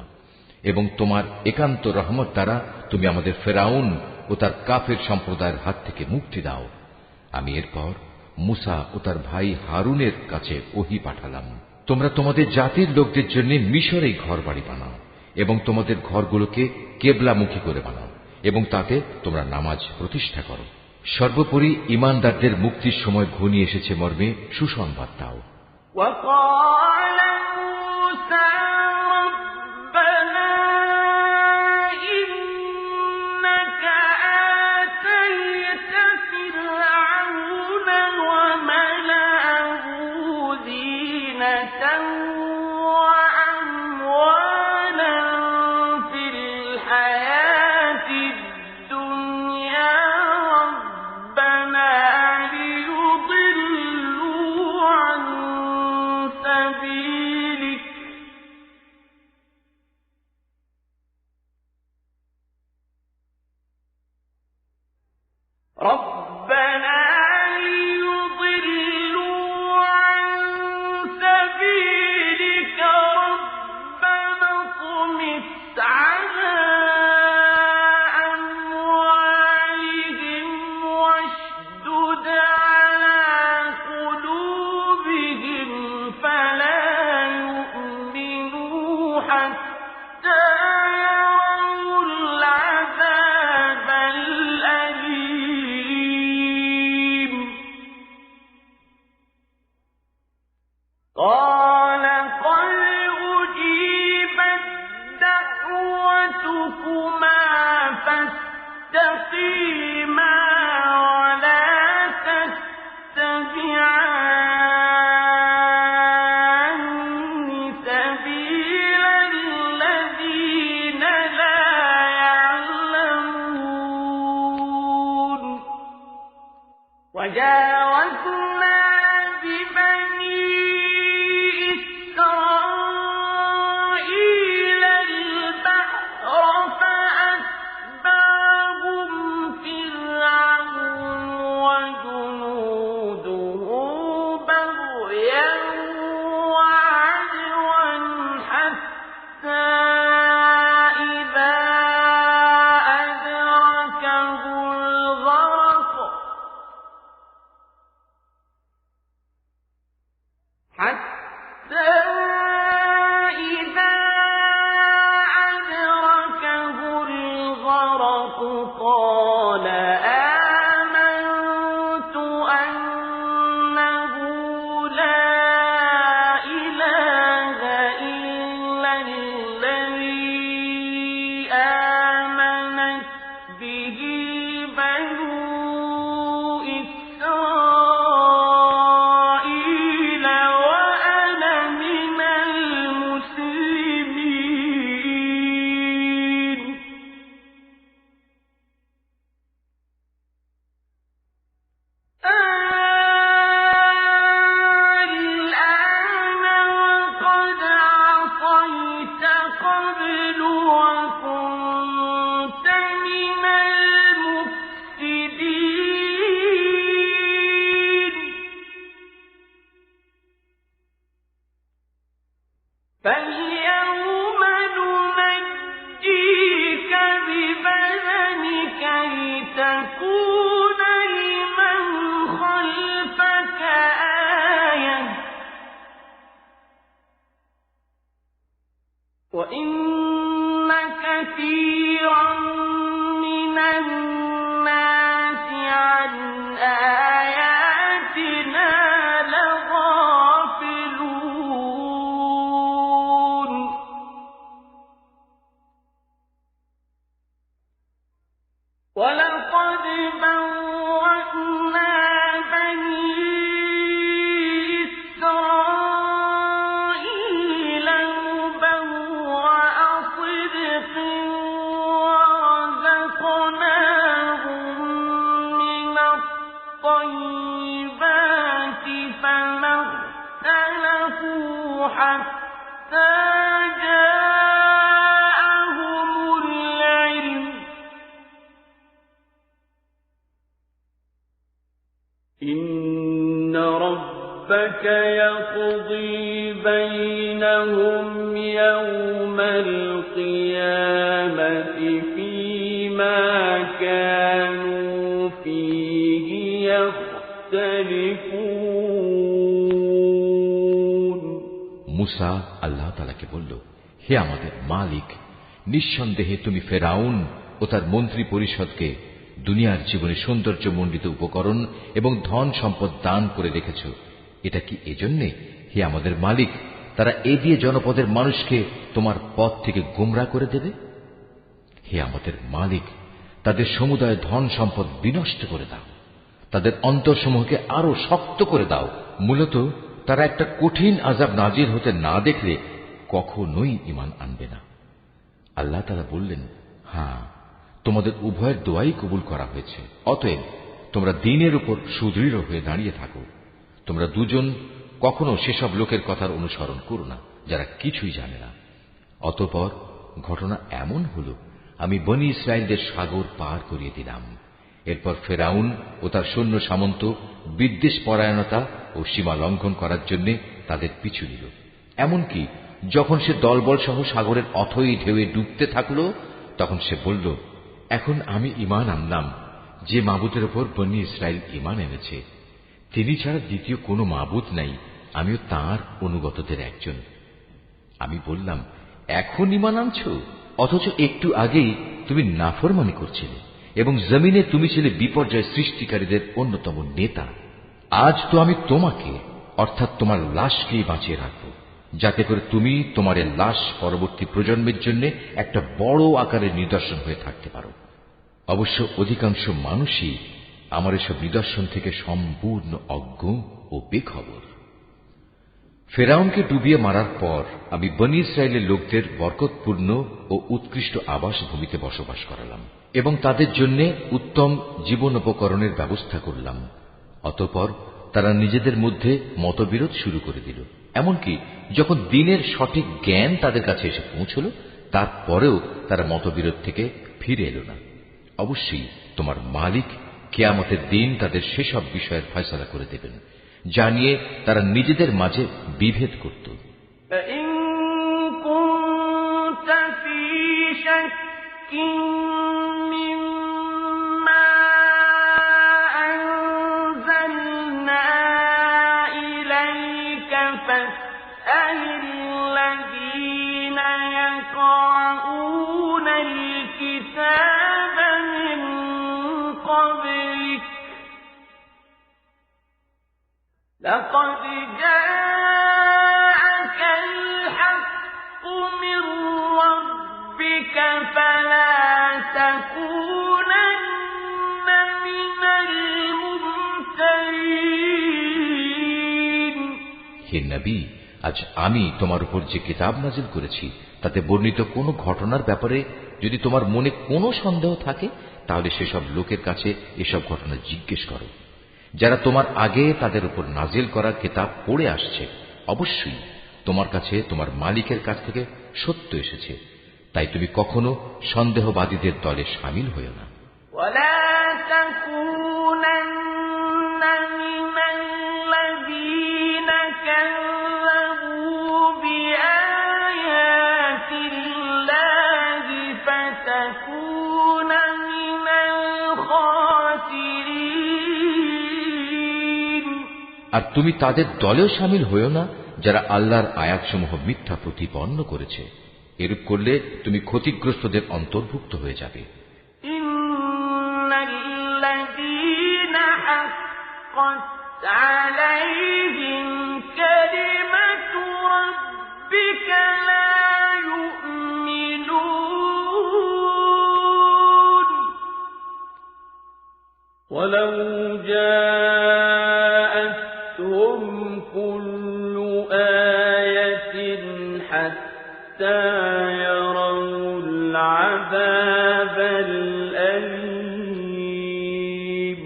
এবং তোমার একান্ত রহমত দ্বারা তুমি আমাদের ফেরাউন ও তার কাফের সম্প্রদায়ের হাত থেকে মুক্তি দাও। আমি এরপর মুসা ও তার ভাই হারুনের কাছে ওহী পাঠালাম, তোমরা তোমাদের জাতির লোকদের জন্য মিশরেই ঘর বাড়ি বানাও এবং তোমাদের ঘরগুলোকে কেবলামুখী করে বানাও এবং তাতে তোমরা নামাজ প্রতিষ্ঠা করো। সর্বোপরি ঈমানদারদের মুক্তির সময় ঘনিয়ে এসেছে মর্মে সুসংবাদ দাও। وقال موسى ربنا إنك آتيت فرعون وملأه زينة وأموالا في الحياة الدنيا ربنا ليضلوا عن سبيلك قال قد أجيبت دعوتكما فاستقيما ولا تتبعان سبيل الذين لا يعلمون وجاوزنا ببني إسرائيل البحر فأتبعهم فرعون وجنوده بغيا وعدوا حتى إذا أدركه الغرق قال آمنت أنه لا إله إلا الذي آمنت به بنو إسرائيل وأنا من المسلمين الآن وقد عصيت قبل وكنت من المفسدين فاليوم ننجيك ببدنك لتكون لمن خلفك آية وإن كثيرا من الناس عن آياتنا لغافلون ولقد بوأنا بني إسرائيل مبوأ صدق ورزقناهم من الطيبات فما اختلفوا حتى جاءهم العلم إن ربك يقضي بينهم يوم القيامة فيما كانوا فيه يختلفون মুসা আল্লাহ তাআলাকে বলল, হে আমাদের মালিক, নিঃসন্দেহে তুমি ফেরাউন ও তার মন্ত্রী পরিষদকে দুনিয়ার জীবনে সৌন্দর্যমণ্ডিত উপকরণ এবং ধন সম্পদ দান করে রেখেছ। এটা কি এজন্যে, হে আমাদের মালিক, তারা এ দিয়ে জনপদের মানুষকে তোমার পথ থেকে গোমরা করে দেবে? হে আমাদের মালিক, তাদের সমুদায় ধন সম্পদ বিনষ্ট করে দাও, তাদের অন্তরসমূহকে আরো শক্ত করে দাও। মূলত তারা একটা কঠিন আযাব নাজিল হতে না দেখলে কখনোই ঈমান আনবে না। আল্লাহ তাআলা বললেন, হ্যাঁ, তোমাদের উভয়ের দোয়াই কবুল করা হয়েছে। অতএব তোমরা দ্বীনের উপর সুদৃঢ় হয়ে দাঁড়িয়ে থাকো। তোমরা দুজন কখনো সেসব লোকের কথার অনুসরণ করো না যারা কিছুই জানে না। অতঃপর ঘটনা এমন হল, আমি বনী ইসরায়েলদের সাগর পার করিয়ে দিলাম। এরপর ফেরাউন ও তার সৈন্য সামন্ত বিদ্বেষ পরায়ণতা ও সীমা লঙ্ঘন করার জন্য তাদের পিছু নিল। এমনকি যখন সে দলবল সহ সাগরের অথই ঢেউয়ে ডুবতে থাকল, তখন সে বলল, এখন আমি ঈমান আনলাম যে মাবুদের উপর বনী ইসরায়েল ঈমান এনেছে, তিনি ছাড়া দ্বিতীয় কোনো মাবুদ নাই, আমিও তাঁর অনুগতদের একজন। আমি বললাম, এখন ঈমান আনছো, অথচ একটু আগেই তুমি নাফরমানি করছিলে এবং জমিনে তুমি ছিলে বিপর্যয় সৃষ্টিকারীদের অন্যতম নেতা। আজ তো আমি তোমাকে অর্থাৎ তোমার লাশকেই বাঁচিয়ে রাখবো, যাতে করে তুমি তোমার এই লাশ পরবর্তী প্রজন্মের জন্য একটা বড় আকারের নিদর্শন হয়ে থাকতে পারো। অবশ্য অধিকাংশ মানুষই আমার এসব নিদর্শন থেকে সম্পূর্ণ অজ্ঞ ও বেখবর। ফেরাউনকে ডুবিয়ে মারার পর আমি বনী ইসরায়েলের লোকদের বরকতপূর্ণ ও উৎকৃষ্ট আবাসভূমিতে বসবাস করালাম এবং তাদের জন্য উত্তম জীবনোপকরণের ব্যবস্থা করলাম। অতঃপর তারা নিজেদের মধ্যে মতবিরোধ শুরু করে দিল। এমনকি যখন দিনের সঠিক জ্ঞান তাদের কাছে এসে পৌঁছল, তারপরেও তারা মতবিরোধ থেকে ফিরে এলো না। অবশ্যই তোমার মালিক কিয়ামতের দিন তাদের সেসব বিষয়ের ফয়সালা করে দেবেন, যা নিয়ে তারা নিজেদের মাঝে বিভেদ করত। لقد جاءك الحق من ربك فلا تكونن من الممترين। হে নবী, আজ আমি তোমার উপর যে কিতাব নাজিল করেছি তাতে বর্ণিত কোনো ঘটনার ব্যাপারে যদি তোমার মনে কোনো সন্দেহ থাকে, তাহলে সেসব লোকের কাছে এসব ঘটনা জিজ্ঞেস করো যারা তোমার আগে তাদের উপর নাজিল করা কিতাব পড়ে আসছে। অবশ্যই তোমার কাছে তোমার মালিকের কাছ থেকে সত্য এসেছে, তাই তুমি কখনো সন্দেহবাদীদের দলে শামিল হয়ো না। আর তুমি তাদের দলেও শামিল হইও না যারা আল্লাহর আয়াতসমূহ মিথ্যা প্রতিপন্ন করেছে। এরূপ করলে তুমি ক্ষতিগ্রস্তদের অন্তর্ভুক্ত হয়ে যাবে। ولو جاءتهم كل آية حتى يروا العذاب الأليم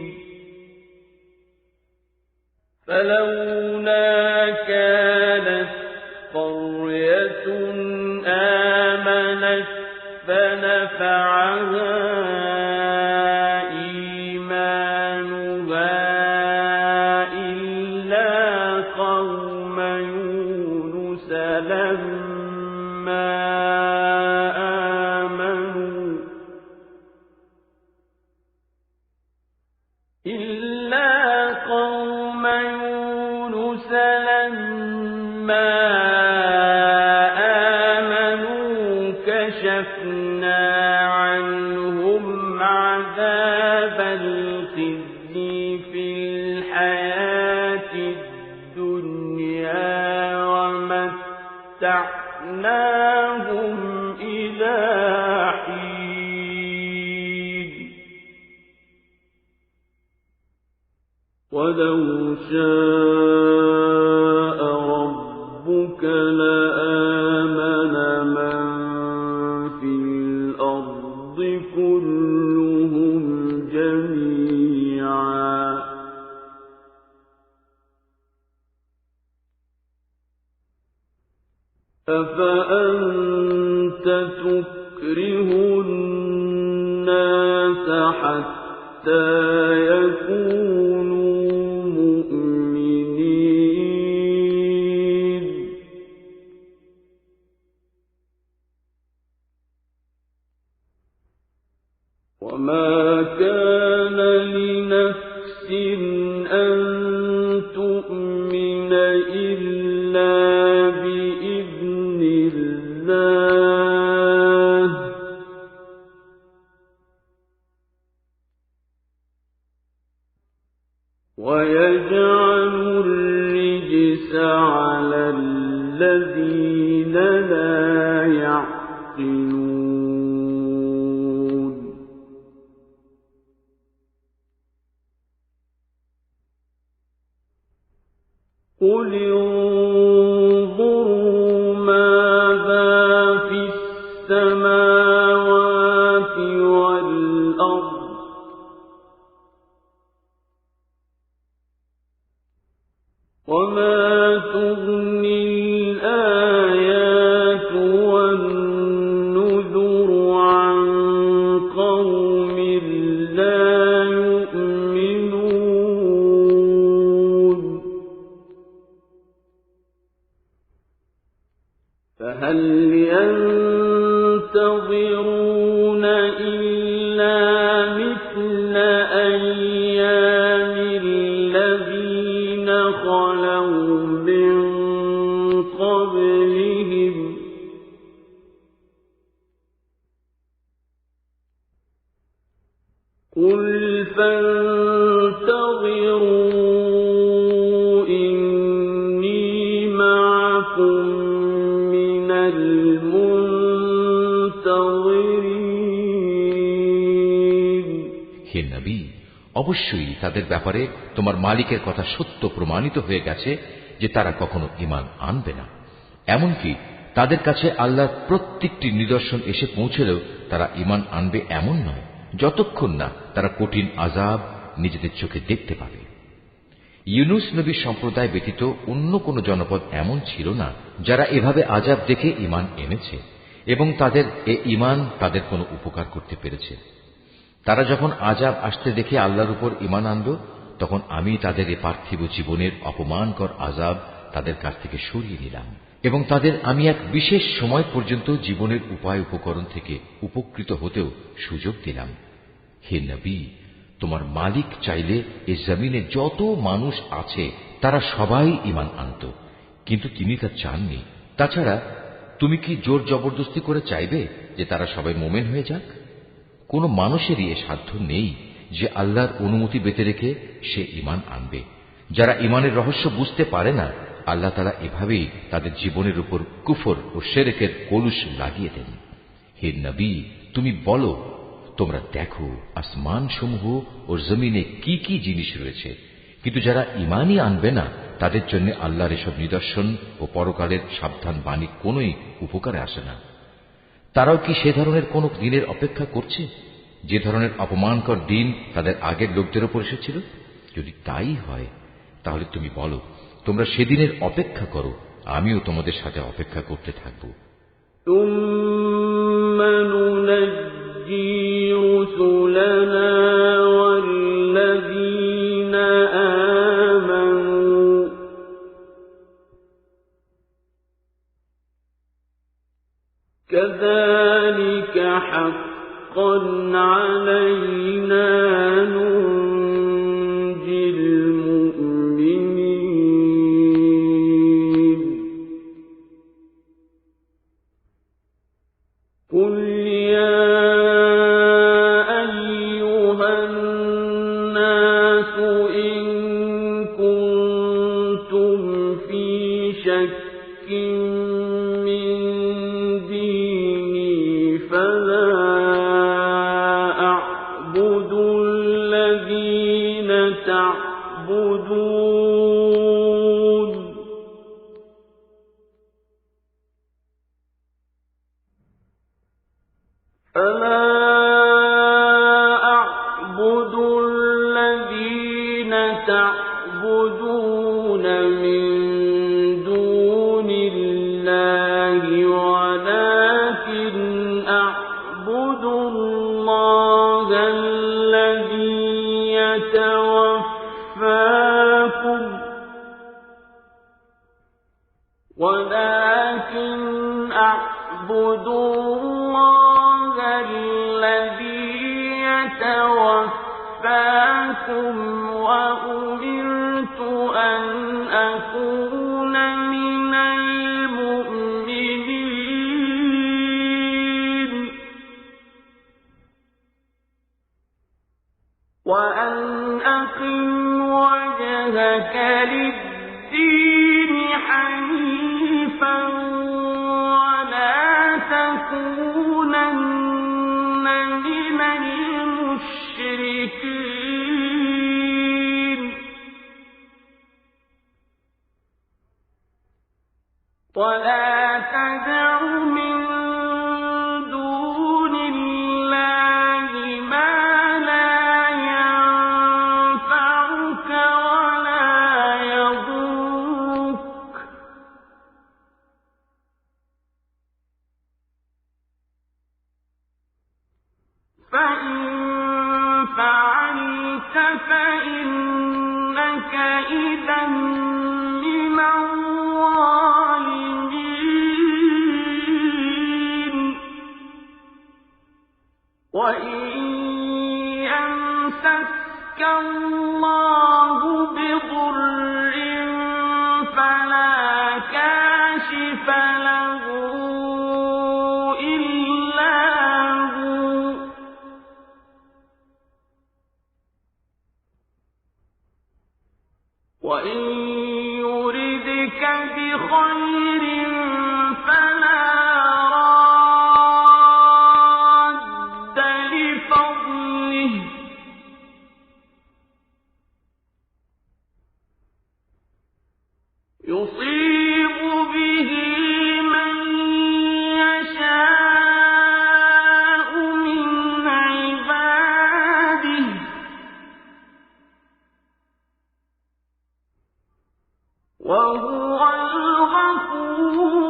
فلولا كانت قرية آمنت فنفعها ولو شاء ربك لآمن من في الأرض كلهم جميعا أفأنت تكره الناس حتى يكونوا وما كان لنفس أن تؤمن إلا بإذن الله ويجعل الرجس الذين لا يعقلون قل انظروا ماذا في السماوات والأرض وما تغني الآيات والنذر عن قوم لا يؤمنون فهل ينتظرون إلا مثل أيام الذين خلوا من قبلهم قل فانتظروا إني معكم من المنتظرين হে নবী, অবশ্যই তাদের ব্যাপারে তোমার মালিকের কথা সত্য প্রমাণিত হয়ে গেছে যে তারা কখনো ঈমান আনবে না। এমনকি তাদের কাছে আল্লাহর প্রত্যেকটি নিদর্শন এসে পৌঁছলেও তারা ঈমান আনবে এমন নয়, যতক্ষণ না তারা কঠিন আযাব নিজেদের চোখে দেখতে পাবে। ইউনুস নবীর সম্প্রদায় ব্যতীত অন্য কোন জনপদ এমন ছিল না যারা এভাবে আযাব দেখে ঈমান এনেছে এবং তাদের এ ঈমান তাদের কোনো উপকার করতে পেরেছে। তারা যখন আযাব আসতে দেখে আল্লাহর উপর ঈমান আনল, তখন আমি তাদের এ পার্থিব জীবনের অপমানকর আযাব তাদের কাছ থেকে সরিয়ে নিলাম এবং তাদের আমি এক বিশেষ সময় পর্যন্ত জীবনের উপায় উপকরণ থেকে উপকৃত হতেও সুযোগ দিলাম। হে নবী, তোমার মালিক চাইলে এ জমিনে যত মানুষ আছে তারা সবাই ঈমান আনত, কিন্তু তিনি তা চাননি। তাছাড়া তুমি কি জোর জবরদস্তি করে চাইবে যে তারা সবাই মোমেন হয়ে যাক? কোন মানুষেরই এ সাধ্য নেই যে আল্লাহর অনুমতি বেঁধে রেখে সে ঈমান আনবে। যারা ঈমানের রহস্য বুঝতে পারে না, আল্লাহ তাআলা এভাবেই তাদের জীবনের উপর কুফর ও শিরকের কলুষ লাগিয়ে দেন। হে নবী, তুমি বলো, তোমরা দেখো আসমান সমূহ ও জমিনে কি কি জিনিস রয়েছে, কিন্তু যারা ঈমানই আনবে না তাদের জন্য আল্লাহর এসব নিদর্শন ও পরকালের সাবধান বাণী কোনোই উপকারে আসে না। তারাও কি সে ধরনের কোন দিনের অপেক্ষা করছে যে ধরনের অপমানকর দিন তাদের আগের লোকদের উপর এসেছিল? যদি তাই হয়, তাহলে তুমি বলো, তোমরা সেদিনের অপেক্ষা করো, আমিও তোমাদের সাথে অপেক্ষা করতে থাকব। كذلك حقا علينا ننجي المؤمنين قل يا أيها الناس إن كنتم في شك تعبدون فلا أعبد الذين تعبدون من دون الله ولكن أعبد الله الذي يتوفاكم ولكن أعبد الله الذي يتوفاكم وأمرت أن أكون من المؤمنين وأن أقم وجهك للدين حنيفا ولا تدع من دون الله ما لا ينفعك ولا يضرك فإن فعلت فإنك إذا من الظالمين وإن يمسسك الله بضر فلا كاشف له إلا هو وإن يردك بخير فلا راد لفضله يصيب به من يشاء من عباده وهو الغفور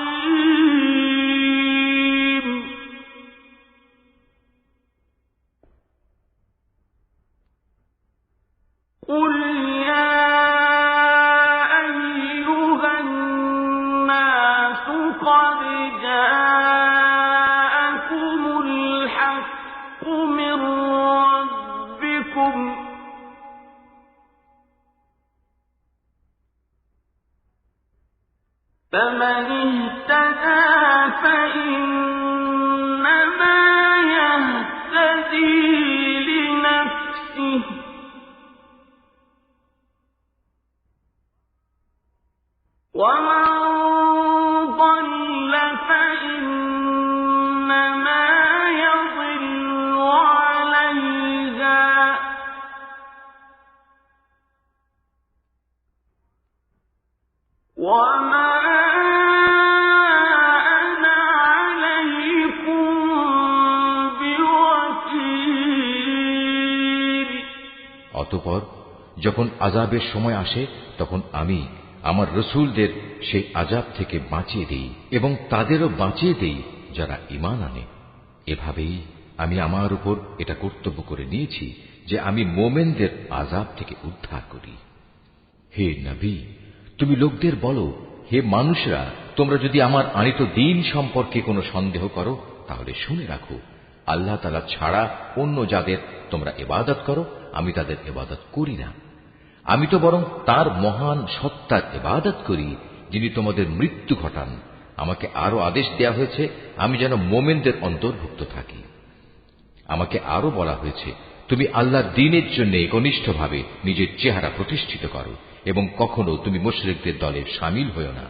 الرحيم قل يا أيها الناس قد جاءكم الحق من ربكم فمن اهتدى فإنما يهتدي لنفسه ومن ضل فإنما يضل عليها وما أنا عليكم بوكيل অতঃপর যখন আযাবের সময় আসে তখন আমি আমার রাসূলদের সেই আযাব থেকে বাঁচিয়ে দেই এবং তাদেরও বাঁচিয়ে দেই যারা ঈমান আনে। এভাবেই আমি আমার উপর এটা কর্তব্য করে নিয়েছি যে আমি মুমিনদের আযাব থেকে উদ্ধার করি। হে নবী, তুমি লোকদের বলো, হে মানুষরা, তোমরা যদি আমার আনিত দ্বীন সম্পর্কে কোনো সন্দেহ করো তাহলে শুনে রাখো, আল্লাহ তাআলা ছাড়া অন্য যাদের তোমরা ইবাদত করো আমি তাদের ইবাদত করি না। আমি তো বরং তার মহান সত্তার ইবাদত করি যিনি তোমাদের মৃত্যু ঘটান। আমাকে আরো আদেশ দেয়া হয়েছে আমি যেন মুমিনদের অন্তর্ভুক্ত থাকি। আমাকে আরো বলা হয়েছে তুমি আল্লাহর দ্বীনের জন্য একনিষ্ঠভাবে নিজের চেহারা প্রতিষ্ঠিত করো এবং কখনো তুমি মুশরিকদের দলে শামিল হয়ো না।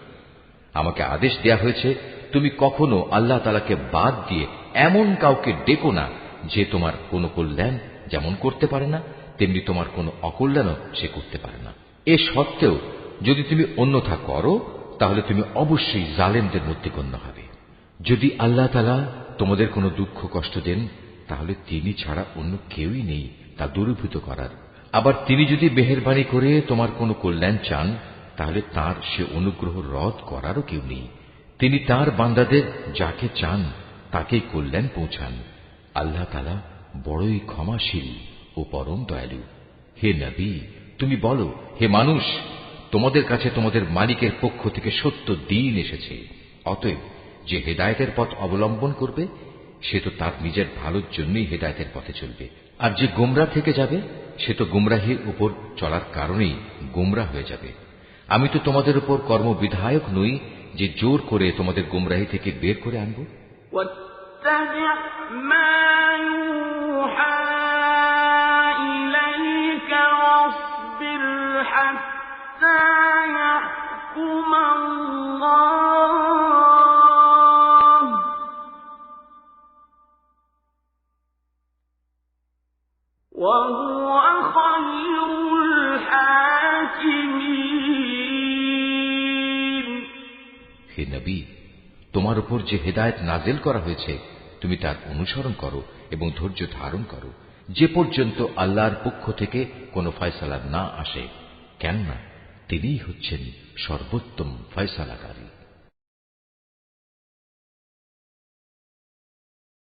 আমাকে আদেশ দেয়া হয়েছে তুমি কখনো আল্লাহ তাআলাকে বাদ দিয়ে এমন কাউকে ডেকো না যে তোমার কোনো কল্যাণ যেমন করতে পারে না তেমনি তোমার কোনো অকল্যাণও সে করতে পারে না। এ সত্ত্বেও যদি তুমি অন্যথা করো তাহলে তুমি অবশ্যই জালেমদের মধ্যে গণ্য হবে। যদি আল্লাহ তাআলা তোমাদের কোনো দুঃখ কষ্ট দেন তাহলে তিনি ছাড়া অন্য কেউই নেই তা দূরীভূত করার। আবার তিনি যদি মেহেরবানি করে তোমার কোনো কল্যাণ চান তাহলে তার সে অনুগ্রহ রদ করারও কেউ নেই। তিনি তার বান্দাদের যাকে চান তাকেই কল্যাণ পৌঁছান। আল্লাহ তাআলা বড়ই ক্ষমাশীল ও পরম দয়ালু। হে নবী, তুমি বলো, হে মানুষ, তোমাদের কাছে তোমাদের মালিকের পক্ষ থেকে সত্য দ্বীন এসেছে। অতএব যে হেদায়েতের পথ অবলম্বন করবে সে তো তার নিজের ভালোর জন্যই হেদায়েতের পথে চলবে, আর যে গোমরাহ থেকে যাবে সে তো গোমরাহির উপর চলার কারণেই গোমরাহ হয়ে যাবে। আমি তো তোমাদের উপর কর্মবিধায়ক নই যে জোর করে তোমাদের গোমরাহি থেকে বের করে আনবো। وهو خير الحاكمين হে নবী, তোমার উপর যে হেদায়েত নাজিল করা হয়েছে তুমি তার অনুসরণ করো এবং ধৈর্য ধারণ করো যে পর্যন্ত আল্লাহর পক্ষ থেকে কোনো ফয়সালা না আসে, কেননা তিনিই হচ্ছেন সর্বোত্তম ফয়সালাকারী।